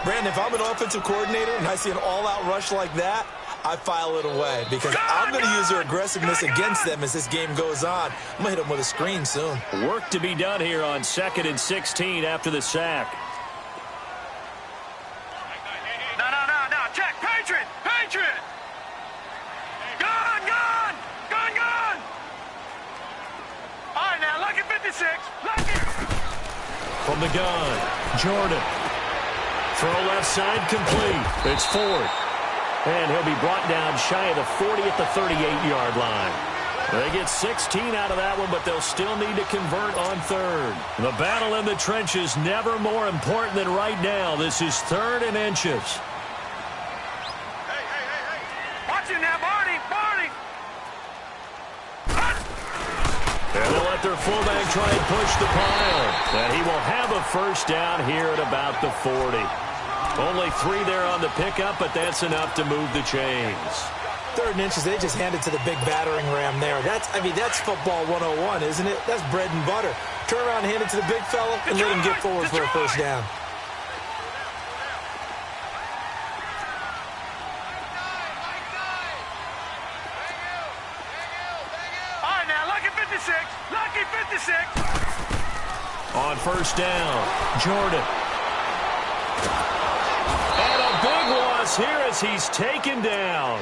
Brandon, if I'm an offensive coordinator and I see an all-out rush like that, I file it away because I'm going to use their aggressiveness against them as this game goes on. I'm going to hit them with a screen soon. Work to be done here on 2nd and 16 after the sack. No. Check. Patriot. Gun. All right, now, look at 56. Look it. From the gun, Jordan. Throw left side complete. It's 4th. And he'll be brought down shy of the 40 at the 38-yard line. They get 16 out of that one, but they'll still need to convert on 3rd. The battle in the trenches never more important than right now. This is 3rd and inches. Hey. Watch it now, Barney. let their fullback try and push the pile. And he will have a first down here at about the 40. Only 3 there on the pickup, but that's enough to move the chains. 3rd and inches, they just handed to the big battering ram there. That's football 101, isn't it? That's bread and butter. Turn around and hand it to the big fella and let him get forward for a first down. All right, now, lucky 56. Lucky 56. On first down, Jordan. And a big loss here as he's taken down.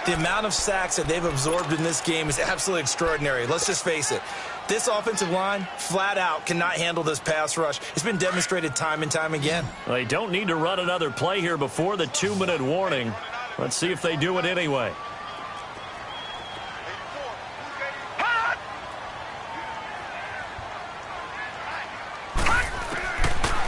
The amount of sacks that they've absorbed in this game is absolutely extraordinary. Let's just face it. This offensive line, flat out, cannot handle this pass rush. It's been demonstrated time and time again. They don't need to run another play here before the 2-minute warning. Let's see if they do it anyway.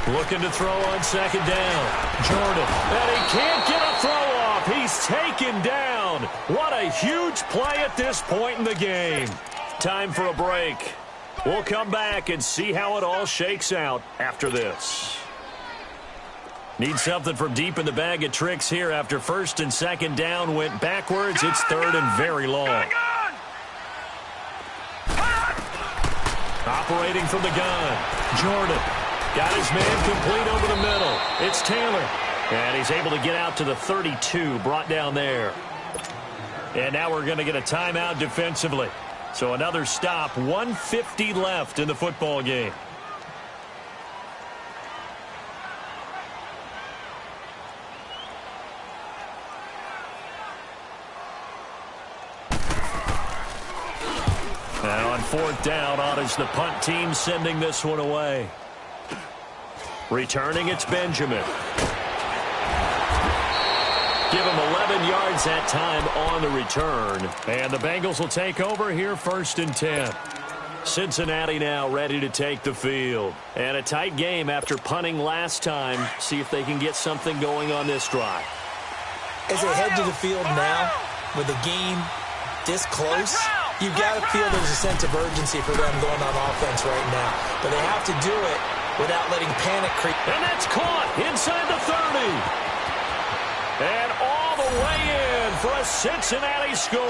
Looking to throw on second down. Jordan. And he can't get a throw off. He's taken down. What a huge play at this point in the game. Time for a break. We'll come back and see how it all shakes out after this. Need something from deep in the bag of tricks here after first and second down went backwards. It's 3rd and very long. Operating from the gun. Jordan. Got his man complete over the middle. It's Taylor. And he's able to get out to the 32, brought down there. And now we're going to get a timeout defensively. So another stop, 1:50 left in the football game. Now on 4th down, on is the punt team sending this one away. Returning, it's Benjamin. Give him 11 yards that time on the return. And the Bengals will take over here 1st and 10. Cincinnati now ready to take the field. And a tight game after punting last time. See if they can get something going on this drive. As they head to the field now, with the game this close, you've got to feel there's a sense of urgency for them going on offense right now. But they have to do it without letting panic creep. And that's caught inside the 30. And all the way in for a Cincinnati score.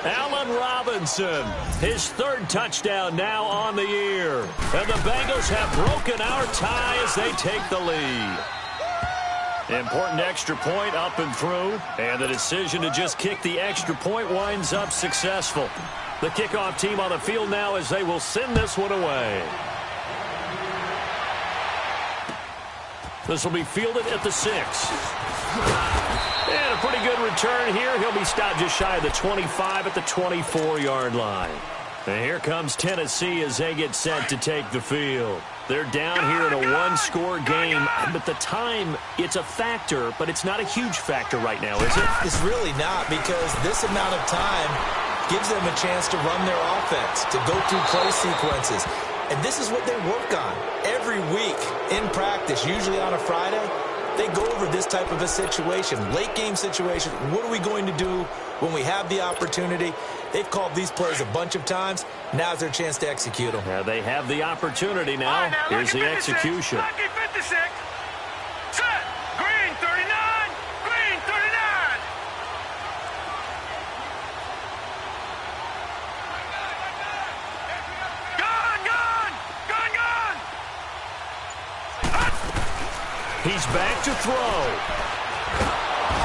Allen Robinson, his 3rd touchdown now on the year. And the Bengals have broken our tie as they take the lead. Important extra point up and through. And the decision to just kick the extra point winds up successful. The kickoff team on the field now as they will send this one away. This will be fielded at the 6. And a pretty good return here. He'll be stopped just shy of the 25 at the 24-yard line. And here comes Tennessee as they get set to take the field. They're down here in a 1-score game. But the time, it's a factor, but it's not a huge factor right now, is it? It's really not, because this amount of time gives them a chance to run their offense, to go through play sequences. And this is what they work on every week in practice, usually on a Friday. They go over this type of a situation, late game situation. What are we going to do when we have the opportunity? They've called these plays a bunch of times. Now's their chance to execute them. Yeah, they have the opportunity now. Here's the execution. Lucky 56. Set. Green 39. Green 39. He's back to throw.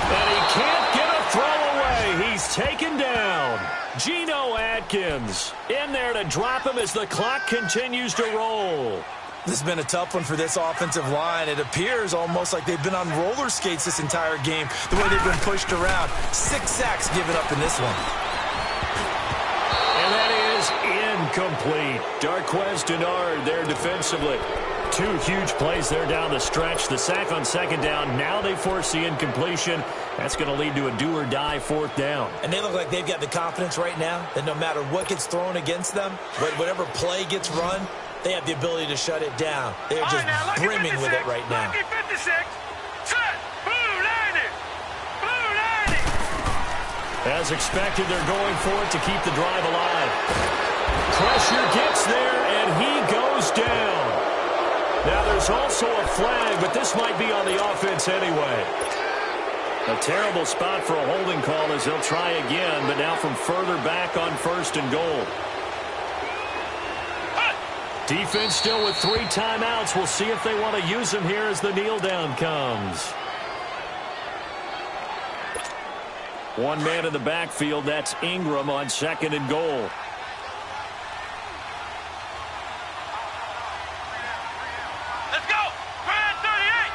And he can't get a throw away. He's taken down. Geno Atkins in there to drop him as the clock continues to roll. This has been a tough one for this offensive line. It appears almost like they've been on roller skates this entire game, the way they've been pushed around. 6 sacks given up in this one. And that is incomplete. Darquez Denard there defensively. 2 huge plays there down the stretch. The sack on second down. Now they force the incompletion. That's going to lead to a do-or-die 4th down. And they look like they've got the confidence right now that no matter what gets thrown against them, whatever play gets run, they have the ability to shut it down. They're just brimming with it right now. Lucky 56. Set. Blue 90. Blue 90. As expected, they're going for it to keep the drive alive. Pressure gets there, and he goes down. Now, there's also a flag, but this might be on the offense anyway. A terrible spot for a holding call as they'll try again, but now from further back on 1st and goal. Defense still with 3 timeouts. We'll see if they want to use them here as the kneel down comes. One man in the backfield. That's Ingram on 2nd and goal. Let's go! Grand 38!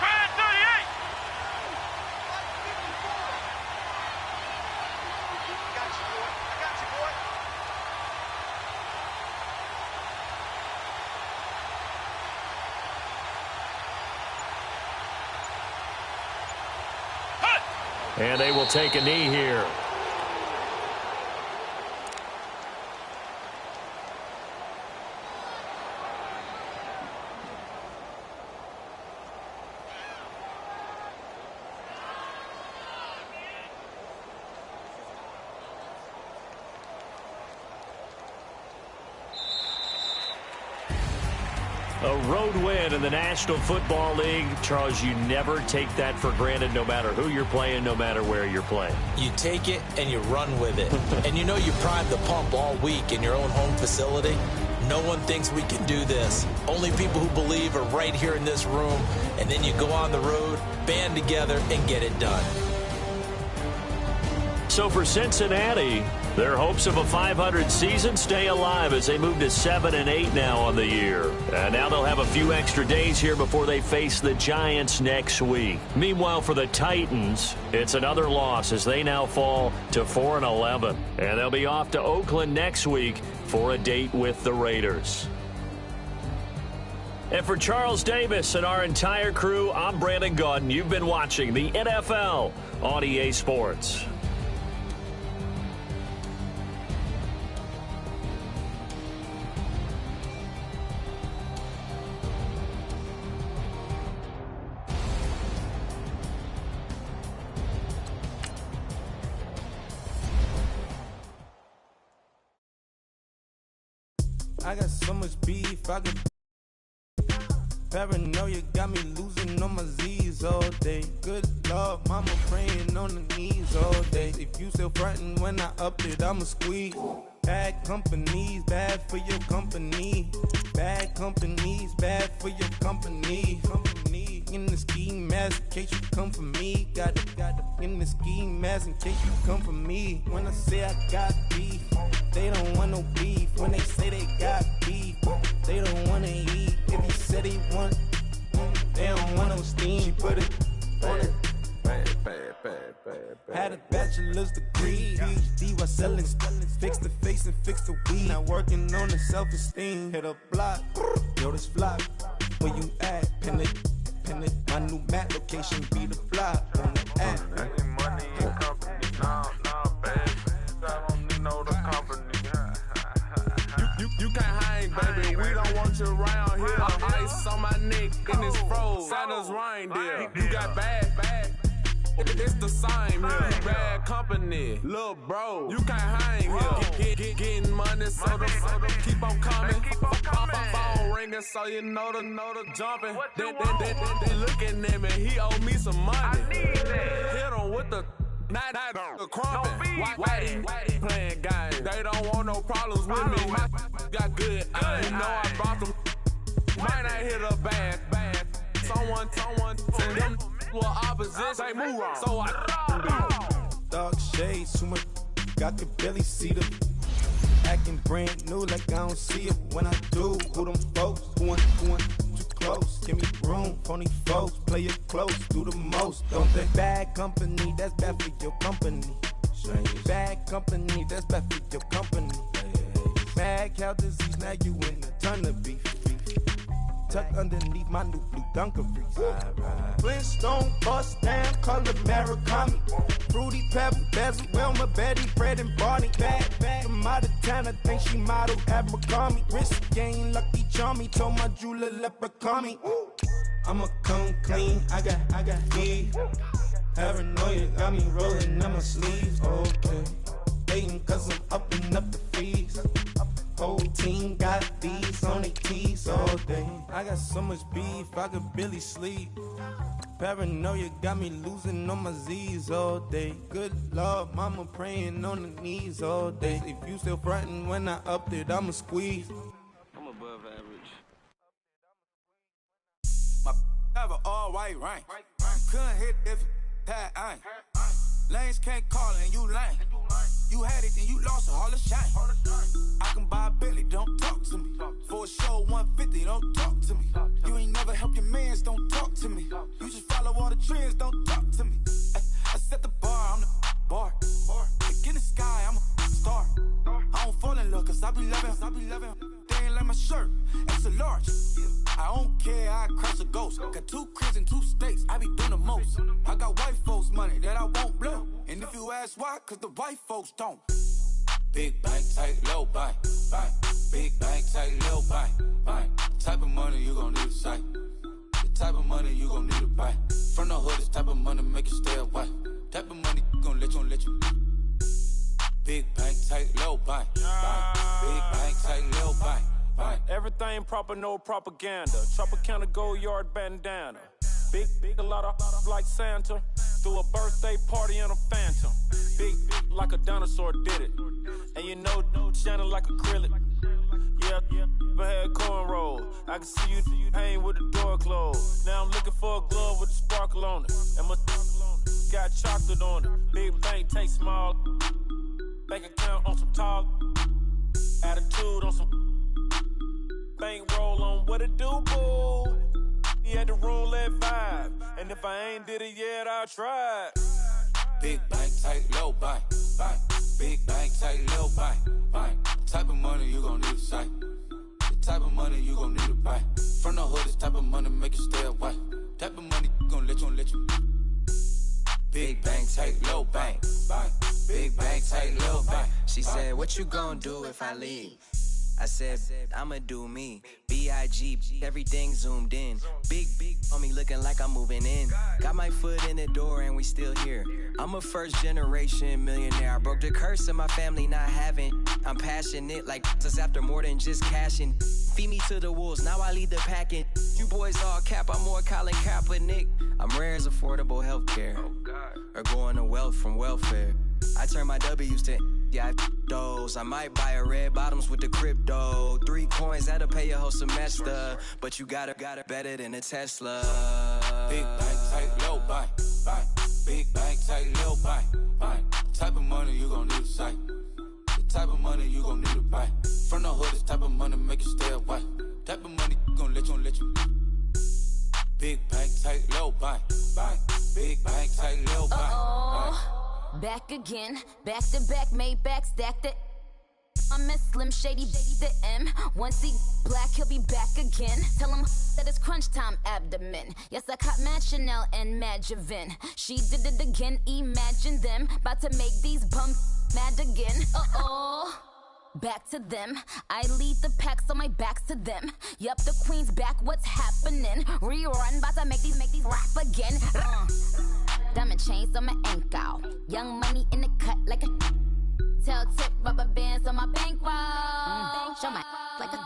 Grand 38! I got you, boy. I got you, boy. And they will take a knee here. A road win in the National Football League. Charles, you never take that for granted no matter who you're playing, no matter where you're playing. You take it and you run with it. And you know you primed the pump all week in your own home facility. No one thinks we can do this. Only people who believe are right here in this room. And then you go on the road, band together, and get it done. So for Cincinnati, their hopes of a 500 season stay alive as they move to 7-8 now on the year. And now they'll have a few extra days here before they face the Giants next week. Meanwhile, for the Titans, it's another loss as they now fall to 4-11. And they'll be off to Oakland next week for a date with the Raiders. And for Charles Davis and our entire crew, I'm Brandon Gaudin. You've been watching the NFL on EA Sports. I got so much beef, I could paranoia got me losing on my Z's all day. Good Lord, mama praying on the knees all day. If you still frontin' when I up it, I'ma squeeze. Bad companies, bad for your company. Bad companies, bad for your company. In the ski mask, in case you come for me. Got it in the ski mask, in case you come for me. When I say I got beef, they don't want no beef. When they say they got beef, they don't wanna eat. If you said they want, they don't want no steam. She put it on it. Had a bachelor's degree, PhD while selling. Fix the face and fix the weed. Now working on the self-esteem. Hit a block, yo this flock. Where you at? Pin it. My new map location be the flop on the app. I need money and company, no, baby. I don't need no the company. You can't hang, baby. We don't want you around here. Ice on my neck in this froze. Santa's reindeer. You got bad. It's the same here. Bad company, little bro. You can't hang here. Getting money, so the keep on coming. Phone ringing, so you know the jumping. They looking at me, he owe me some money. Hit him with the not the crumping. Why playing games? They don't want no problems with me. My got good. I ain't know I brought them. Might not hit a bad. Someone tell them. Well, opposition, say move wrong. So I Dark shades, too much. I could barely see them. Acting brand new, like I don't see it when I do. Who them folks? Who too close? Give me room, phony folks. Play it close, do the most. Don't they? Bad company, that's bad for your company. Bad company, that's bad for your company. Mad cow disease, now you in a ton of beef. Tucked underneath my new blue Dunkaroos. Flintstone, bust down, color Murakami. Fruity Pebble, Basil, Wilma, Betty, Fred, and Barney. Bad, from out of town, I think she modeled at McCarmy. Wrist game, lucky charmy, told my jeweler, leprechaun. I'ma come clean, I got heat. Paranoia got me rolling on my sleeves, okay. Hating cause I'm upping up the fees. whole team got these on their keys all day. I got so much beef, I could barely sleep. Paranoia got me losing on my Z's all day. Good Lord, mama praying on the knees all day. If you still frontin' when I upped it, I'ma squeeze. I'm above average. My have an all white rank. Couldn't hit if it had ain't. Lanes can't call it and you lame. You had it and you lost it, all the shame. I can buy a Billy, don't talk to me. For a show 150, don't talk to me. You ain't never help your mans, don't talk to me. You just follow all the trends, don't talk to me. I set the bar, I'm the bar. Like in the sky, I'm a star. I don't fall in love, cause I be loving. They ain't like my shirt, it's a large. I don't care, I cross a ghost. Got 2 cribs in 2 states, I be doing the most. I got white folks money that I won't blow. And if you ask why, cause the white folks don't. Big bank, tight, low bank, bank. Big bank, tight, low bank, bank. Type of money you gon' need a sight. The type of money you gon' need to buy. From the hood, this type of money make you stay away. Type of money gon' let you. Big bank, tight, low bank, bank. Big bank, tight, low bank, bank. Everything proper, no propaganda. Tropicana gold yard bandana. Big, a lot of like Santa. Threw a birthday party in a phantom. Big like a dinosaur did it. And you know, shining like acrylic. Yeah, I had cornrow. I can see you hang with the door closed. Now I'm looking for a glove with a sparkle on it. And my got chocolate on it. Big bank, take small. Bank account on some tall. Attitude on some bank roll on what it do, boo. He had the roulette vibe. And if I ain't did it yet, I'll try. Big bank, tight, low bank, bank. Big bank, tight, low bank, bank. Type of money you gon' need a sight. The type of money you gon' need to buy. From the hood, this type of money make you stay away. Type of money gon' let you. Big bank, tight, low bank, bank. Big bank, tight, low bank. She said, what you gon' do if I leave? I said, I'ma do me. B.I.G. Everything zoomed in. Big on me looking like I'm moving in. Got my foot in the door and we still here. I'm a first generation millionaire. I broke the curse of my family not having. I'm passionate like us after more than just cashing. Feed me to the wolves, now I lead the packing. You boys all cap, I'm more Colin Kaepernick. I'm rare as affordable healthcare. Or going to wealth from welfare. I turn my W's to those. I might buy a red bottoms with the crypto. 3 coins, that'll pay your whole semester. But you gotta better than a Tesla. Big bank, tight, low bank, bank. Big bank, tight, low bank, bank. Type of money you gon' need a sight. The type of money you gon' need to buy. From the hood, this type of money make you stay away. Type of money gon' let you. Big bank, tight, low bank, bank. Big bank, tight, low bank, bank. Back again, back to back, made back, stack the I'm a Slim Shady, the M. Once he black, he'll be back again. Tell him that it's crunch time abdomen. Yes, I caught Mad Chanel and Mad Javin. She did it again, imagine them. About to make these bums mad again. Uh-oh. Back to them. I lead the pack, so my back's to them. Yup, the queen's back, what's happening? Rerun, about to make these rap again. Diamond chains on my ankle. Young money in the cut like a tail tip, rubber bands on my bankroll. Show my like a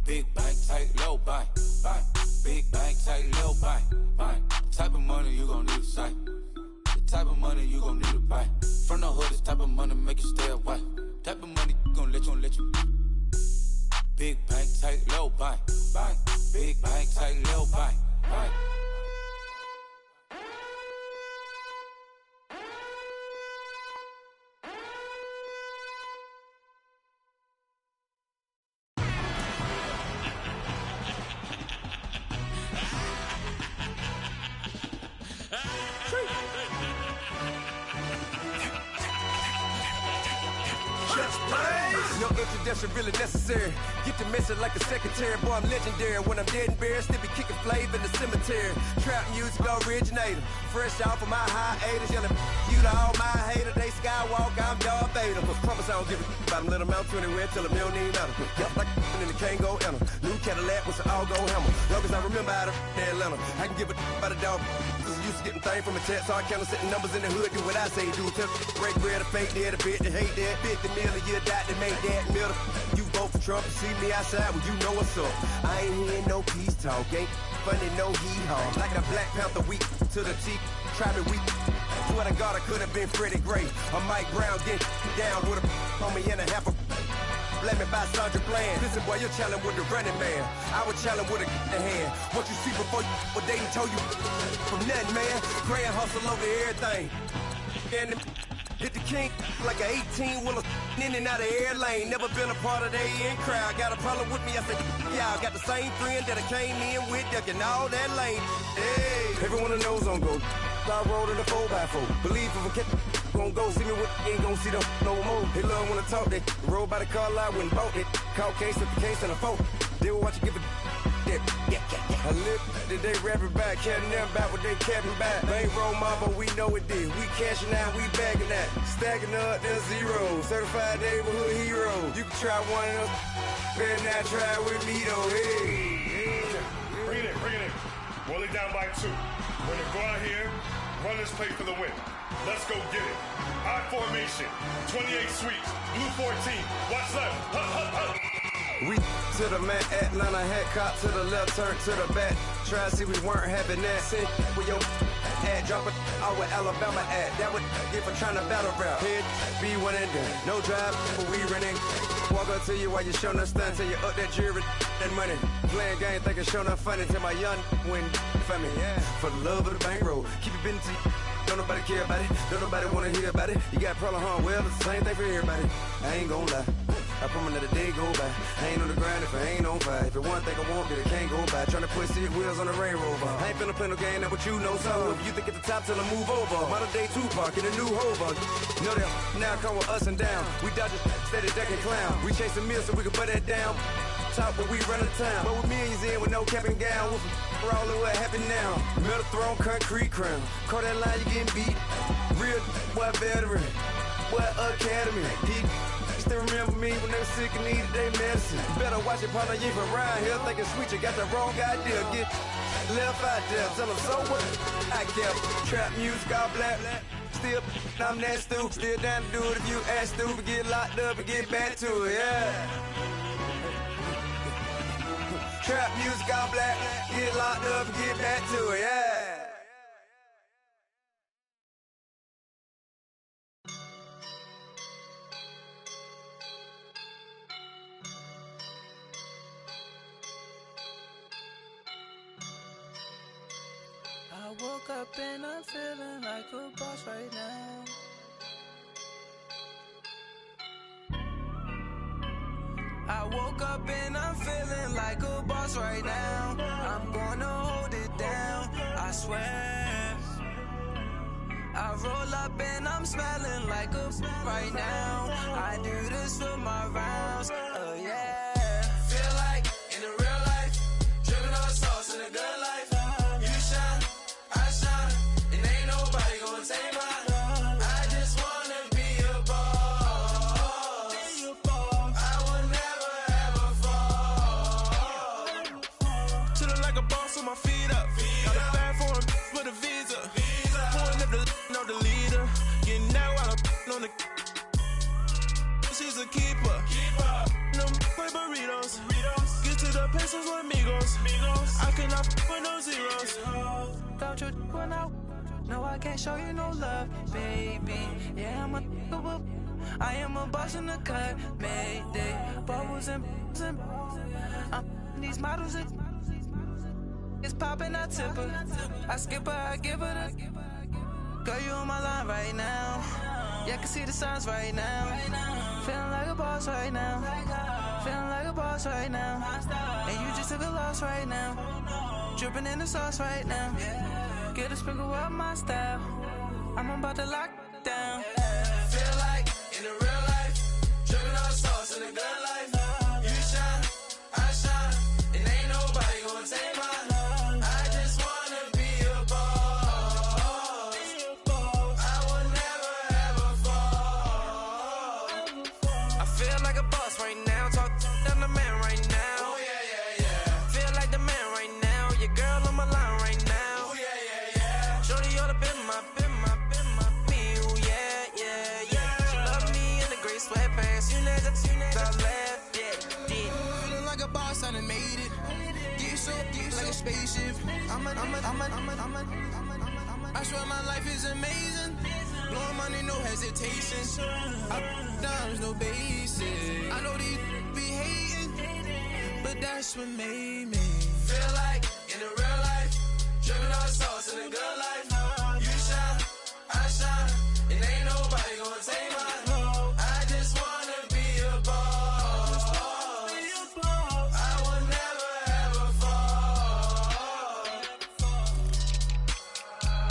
big bank, tight, low bank, bank. Big bank, tight, low bank, bank. Type of money you gon' need a sight. The type of money you gon' need to buy. From the hood, this type of money make you stay away. Type of money gon' let you. Big bank, tight, low bank, bank. Big bank, tight, low bank, bank. No introduction really necessary. Get the message like a secretary. Boy, I'm legendary. When I'm dead and buried, still be kicking flavor in the cemetery. Trap music originator. Fresh off of my hiatus. Yelling you to all my haters. They skywalk, I'm Darth Vader. Promise I don't give a about them. Let them out anywhere till them don't need nothing. Yep, like in the Kango enter. New Cadillac with an all-go hammer. Long as I remember out of Atlanta. I can give a about a dog. Used to getting things from a text, so I count setting numbers in the hood. Do what I say, do. Tell break bread, a fake there, a bit to hate that. 50 million, you die to make that. Black Mirror, you vote for Trump. See me outside, well, you know what's up. I ain't hearing no peace talk, ain't funny, no hee-haw. Like the Black Panther week to the teeth, try me weak. Swear to God, I could have been Freddie Gray. Or Mike Brown, get down with a on me and a half a. Let me buy Sandra Bland. Listen, boy, you're challenging with the running man. I was challenging with a hand. What you see before you, what they done told you from nothing, man. Grand hustle over everything. And hit the king like an 18-wheeler in and out of air lane. Never been a part of the in crowd. Got a problem with me, I said, y'all got the same friend that I came in with, ducking all that lane. Hey, everyone knows on go. I rolled in the 4x4. Believe if a kid gon' go see me with, ain't gon' see them no more. They love when I talk, they roll by the car lot, went bought it. Caught case at the case and a phone. They will watch you give it. I live today rapping back, capping them back what they capping back. Bankroll mama, we know it did. We cashing out, we bagging that. Stacking up, there's zero. Certified neighborhood hero. You can try one of them, better not try with me though. Hey. Bring it in. Roll it down by 2. We're gonna go out here, run this play for the win. Let's go get it. I formation, 28 sweeps, blue 14. Watch left. We to the man, Atlanta hat cop to the left, turn to the back. Try to see we weren't having that. Sit with your ad, drop it out with Alabama ad. That would get for trying to battle rap. Head, be one and done. No drive, but we running. Walk up to you while you showing us stun till you up that jury and money. Playing game, thinking showing up funny till my young win for me. Yeah. For the love of the bankroll, keep it busy. Don't nobody care about it. Don't nobody wanna hear about it. You got a problem, huh? Well, it's the same thing for everybody. I ain't gon' lie. I promise that a day go by. I ain't on the grind if I ain't on fire. If it one thing I want, then it can't go by. Tryna put seat wheels on the Range Rover. I ain't finna play no game, that what you know. So if you think at the top till I move over. Modern day Tupac in a new Hova. Know that now come with us and down. We dodge a steady deck and clown. We chase a meal so we can put that down. Top, but we run the town. But with millions in with no cap and gown. We're all in what happened now. Metal throne, concrete crown. Call that line, you getting beat. Real, what veteran? What academy? He still remember me when they were sick and needed their medicine. Better watch it, partner, you from around here thinking sweet, you got the wrong idea. Get left out there, tell them so what? I kept trap music, all black. Still, I'm that stupid. Still down to do it if you ask stupid. Get locked up and get back to it, yeah. Trap music, all black. Get locked up and get back to it, yeah. I woke up and I'm feeling like a boss right now. I woke up and I'm feeling like a boss right now. I'm gonna hold it down, I swear. I roll up and I'm smelling like a right now. I do this for my rounds, oh yeah. Feel like in the real life, dripping on sauce in a good life. You shine, I shine, and ain't nobody gonna take mine. I just wanna be a boss. I will never ever fall. Chillin' like a boss with my feet up. Got a bag for him with a visa. Pulling up the leader. Getting that while I'm on the. She's a keeper. No play burritos. Get to the pesos with amigos. I cannot with no zeros. Don't you when no, I can't show you no love, baby. Yeah, I am a boss in the cut, Mayday. Bubbles and I'm these models. It's popping, I tip her. I skip her, I give her the. Girl, you on my line right now. Yeah, I can see the signs right now. Feeling like a boss right now. Feeling like a boss right now. And you just took a loss right now. Dripping in the sauce right now. Get a sprinkle up my style. I'm about to lock down. Feel like in the real life, dripping on sauce in the good life. You shine, I shine, and ain't nobody gonna take mine. I just wanna be a boss. I will never ever fall. I feel like a boss right now. Talk to the man right now. Oh yeah. Feel like the man right now. Your girl on my line right now. Oh yeah. Shorty all up in my, ooh, yeah. spaceship. I swear my life is amazing. Blowing money, no hesitation. Dimes, no basic. I know these be hating, but that's what made me feel like in the real life. Dripping all sauce in the good life. You shine, I shine, and ain't nobody gonna take mine. I just wanna be a boss. I will never ever fall.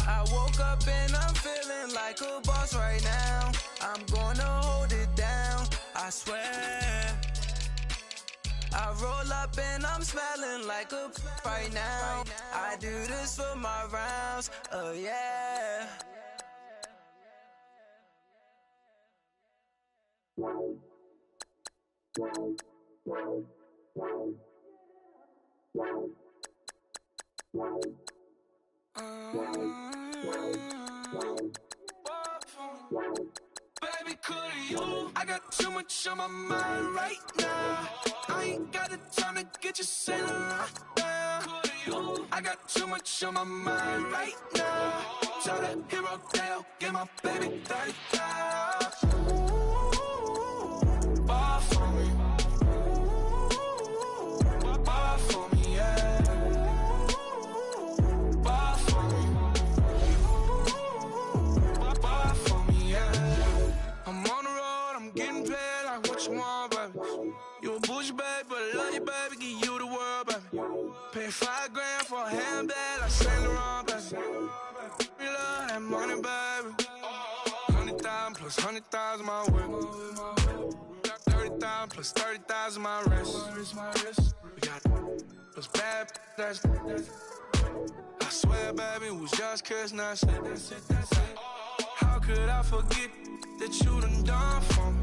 I woke up and I'm feeling like a boss right now. I'm gonna hold it down, I swear. I roll up and I'm smelling like a right now. I do this for my rounds, oh yeah. Baby, could you? I got too much on my mind right now. I ain't got the time to get you sailing right now. I got too much on my mind right now. Tell that hero Dale, get my baby 30,000. Bar for me. Bar for me, yeah. Bar for me. Bar for me, yeah. I'm on the road, I'm getting paid like what you want, baby. You a bougie, baby, but I love you, baby. Give you the world, baby. Pay $5 grand for a handbag like Saint Laurent, baby. You love that money, baby. 100,000 plus 100,000 my way. Got 30,000 plus 30,000 my wrist. We got those bad that's. I swear, baby, it was just kiss, that's it. How could I forget that you done for me?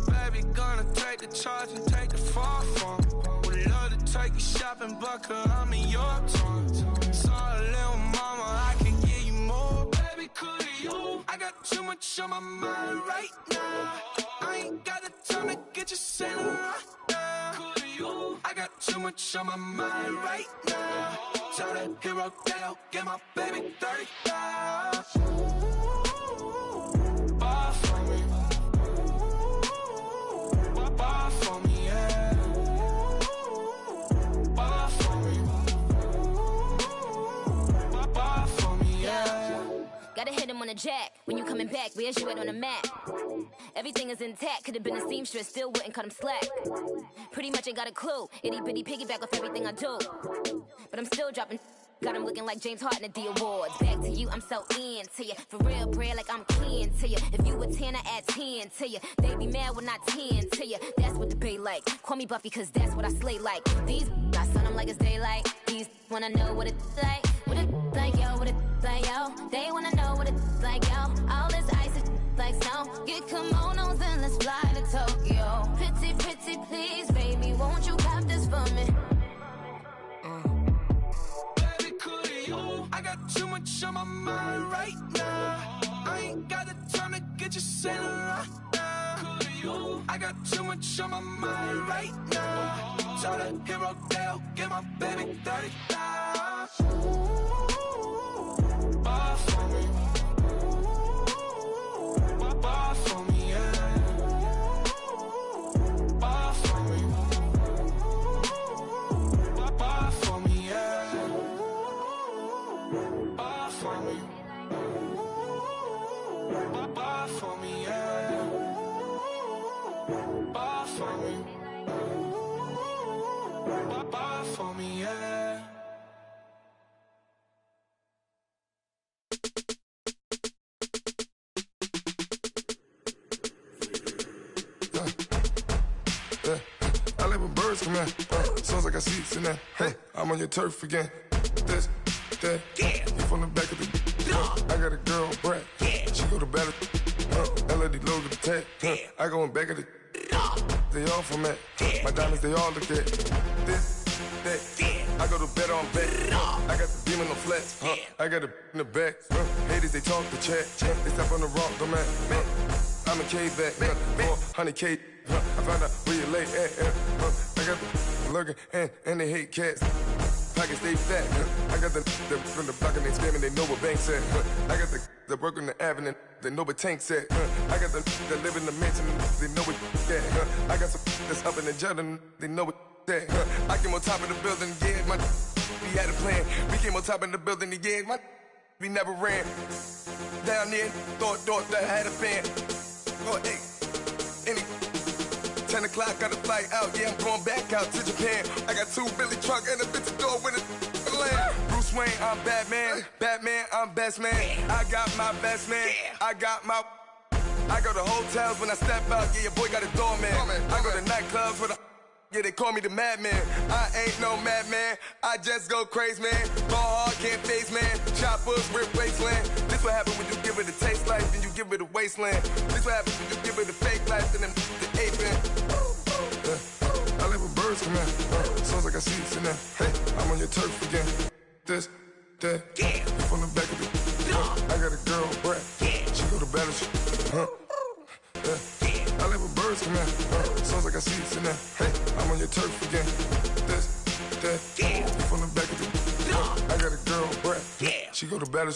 Baby, gonna take the charge and take the fall from me. Would love to take you shopping, but I'm in your tongue. Sorry, little mama, I can give you more. Baby, could you? I got too much on my mind right now. I ain't got the time to get you sailing right now. Could you? I got too much on my mind right now. Tell that hero Dale, get my baby 30,000. Bar for me. Bar for me, yeah. Bar for me. Bar for me, yeah. Gotta hit him on the jack. When you coming back, where's you at on the map? Everything is intact. Could've been a seamstress, still wouldn't cut him slack. Pretty much ain't got a clue. Itty bitty piggyback off everything I do. But I'm still dropping. Got him looking like James Harden at the awards. Back to you, I'm so into you. For real, bread, like I'm keen to you. If you a 10, I add 10 to you. They be mad when I 10 to you. That's what the bay like. Call me Buffy, cause that's what I slay like. These, I sun them like it's daylight. These wanna know what it's like. What it like, yo, what it like, yo. They wanna know what it's like, yo. All this ice is like snow. Get kimonos and let's fly to Tokyo. Pretty, pretty, please, baby, won't you cop this for me? I got too much on my mind right now. I ain't got the time to get you sailing right now. I got too much on my mind right now. Tell that hero Dale, get my baby 30,000. Bar for me. Bar for me, yeah. Bar for me. Bar for me, yeah. Bar for me. Bar for me, yeah. Bar for me. Bar for me, yeah. I like when birds come in. Sounds like I seats in there. Hey, I'm on your turf again. This, that, you from the back of the. I got a girl, Brad. She go to battle. LED logo the tag. I go in back of the. They all from that. My diamonds, they all look at. This, that. I go to bed on bed. I got the demon on flats. I got it in the back. Haters, they talk the chat. They step on the rock, don't matter. I'm a K-back. 400K. I found out where you lay at. I got the lurking and they hate cats. pockets stay fat. I got the from the block and they scamming, they know what banks at. I got the work on the avenue, they know what tanks at. I got the that live in the mansion, they know what that. I got some that's up in the jet, they know what that. I came on top of the building, yeah, we had a plan. We came on top of the building, yeah, we never ran. Down there, thought that I had a fan. Oh, hey, 10 o'clock, got a flight out, yeah, I'm going back out to Japan. I got 2 Billy truck and a bitch door with a land. Bruce Wayne, I'm Batman. Batman, I'm best man. I got my best man. I go to hotels when I step out, yeah, your boy got a doorman. I go to nightclubs with yeah, they call me the madman. I ain't no madman, I just go crazy, man. Ball hard, can't face, man. Choppers, rip wasteland. This what happen when you give it a taste life, then you give it a wasteland. This what happens when you give it a fake life, and then the ape man. I live with birds from that. Sounds like I see it in there. Hey, I'm on your turf again. This, that, yeah. You from the back of the I got a girl, Brad. Yeah. She go to battle. I live with birds from that. Sounds like I see it in there. Hey, I'm on your turf again. This, that, yeah. You from the back of the I got a girl, Brad. Yeah. She go to battle.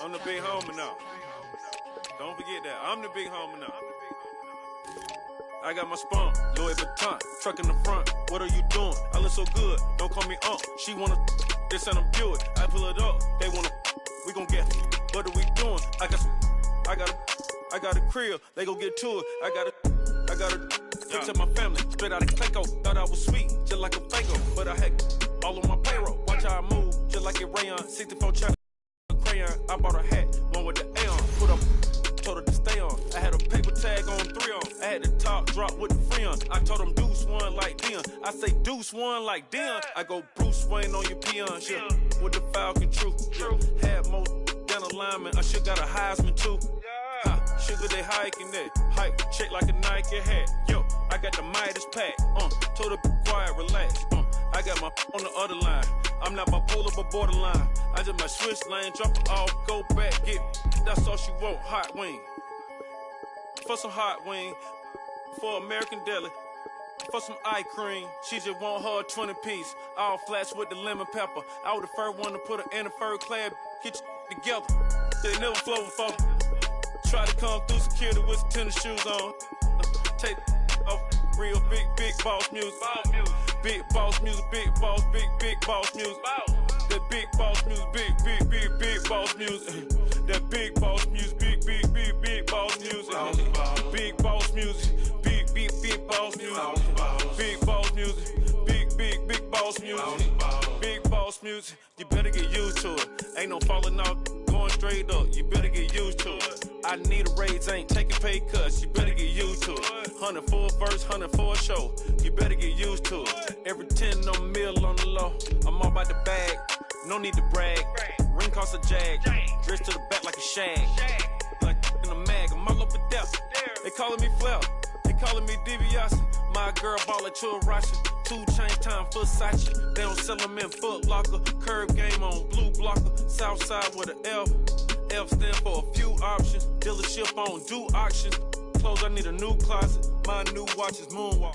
I'm the big homie now. Don't forget that. I'm the big homie now. I got my spawn, Louis Vuitton, truck in the front. What are you doing? I look so good. Don't call me She wanna this and I'm Buick. I pull it up. They wanna we gon' get it. What are we doing? I got a crib. They gon' get to it. I got a picture of my family. Straight out of Clayco. Thought I was sweet, just like a Fago. But I had all on my payroll. Watch how I move, just like a rayon. 64 crayon. I bought a hat, one with the A on. Put up, told her to stay on. I had a paper tag on 3 on. I had the top drop with the free on. I told him Deuce one like Dion. I say Deuce one like Dion. I go Bruce Wayne on your peon. Shit, with the Falcon true. Had more than a lineman. I should got a Heisman too. Ha, sugar they hiking that. Hike, check like a Nike hat. Yo, I got the Midas pack. Told her be quiet, relax. I got my on the other line. I'm not bipolar, but borderline. I just my switch lane, drop it off, go back, get. That's all she want, hot wing. For some hot wing, for American deli, for some eye cream. She just want her 20-piece, all flats with the lemon pepper. I was the first one to put her in a fur clad, get you together. They never flow before. Try to come through security with some tennis shoes on. Take off real big boss music. Big boss music, big boss music. That big boss music, big boss music. That big boss music, big boss music. Big boss music, big boss music. Big boss music, big boss music. Big boss music, you better get used to it. Ain't no falling off, going straight up. You better get used to it. I need a raise, ain't taking pay cuts. You better get used to it. 100 for a verse, 100 for a show. You better get used to it. Every 10 on a meal on the low. I'm all about the bag, no need to brag. Ring cost a jag, dressed to the back like a shag. Like in a mag, I'm all up and down. They calling me Flair, they calling me DiBiase. My girl ball at Churashi. 2 chains time for Versace. They don't sell them in Foot Locker. Curb game on blue blocker. Southside with an F. F stand for a few options. Dealership on do auctions. Clothes, I need a new closet. My new watch is Moonwalk.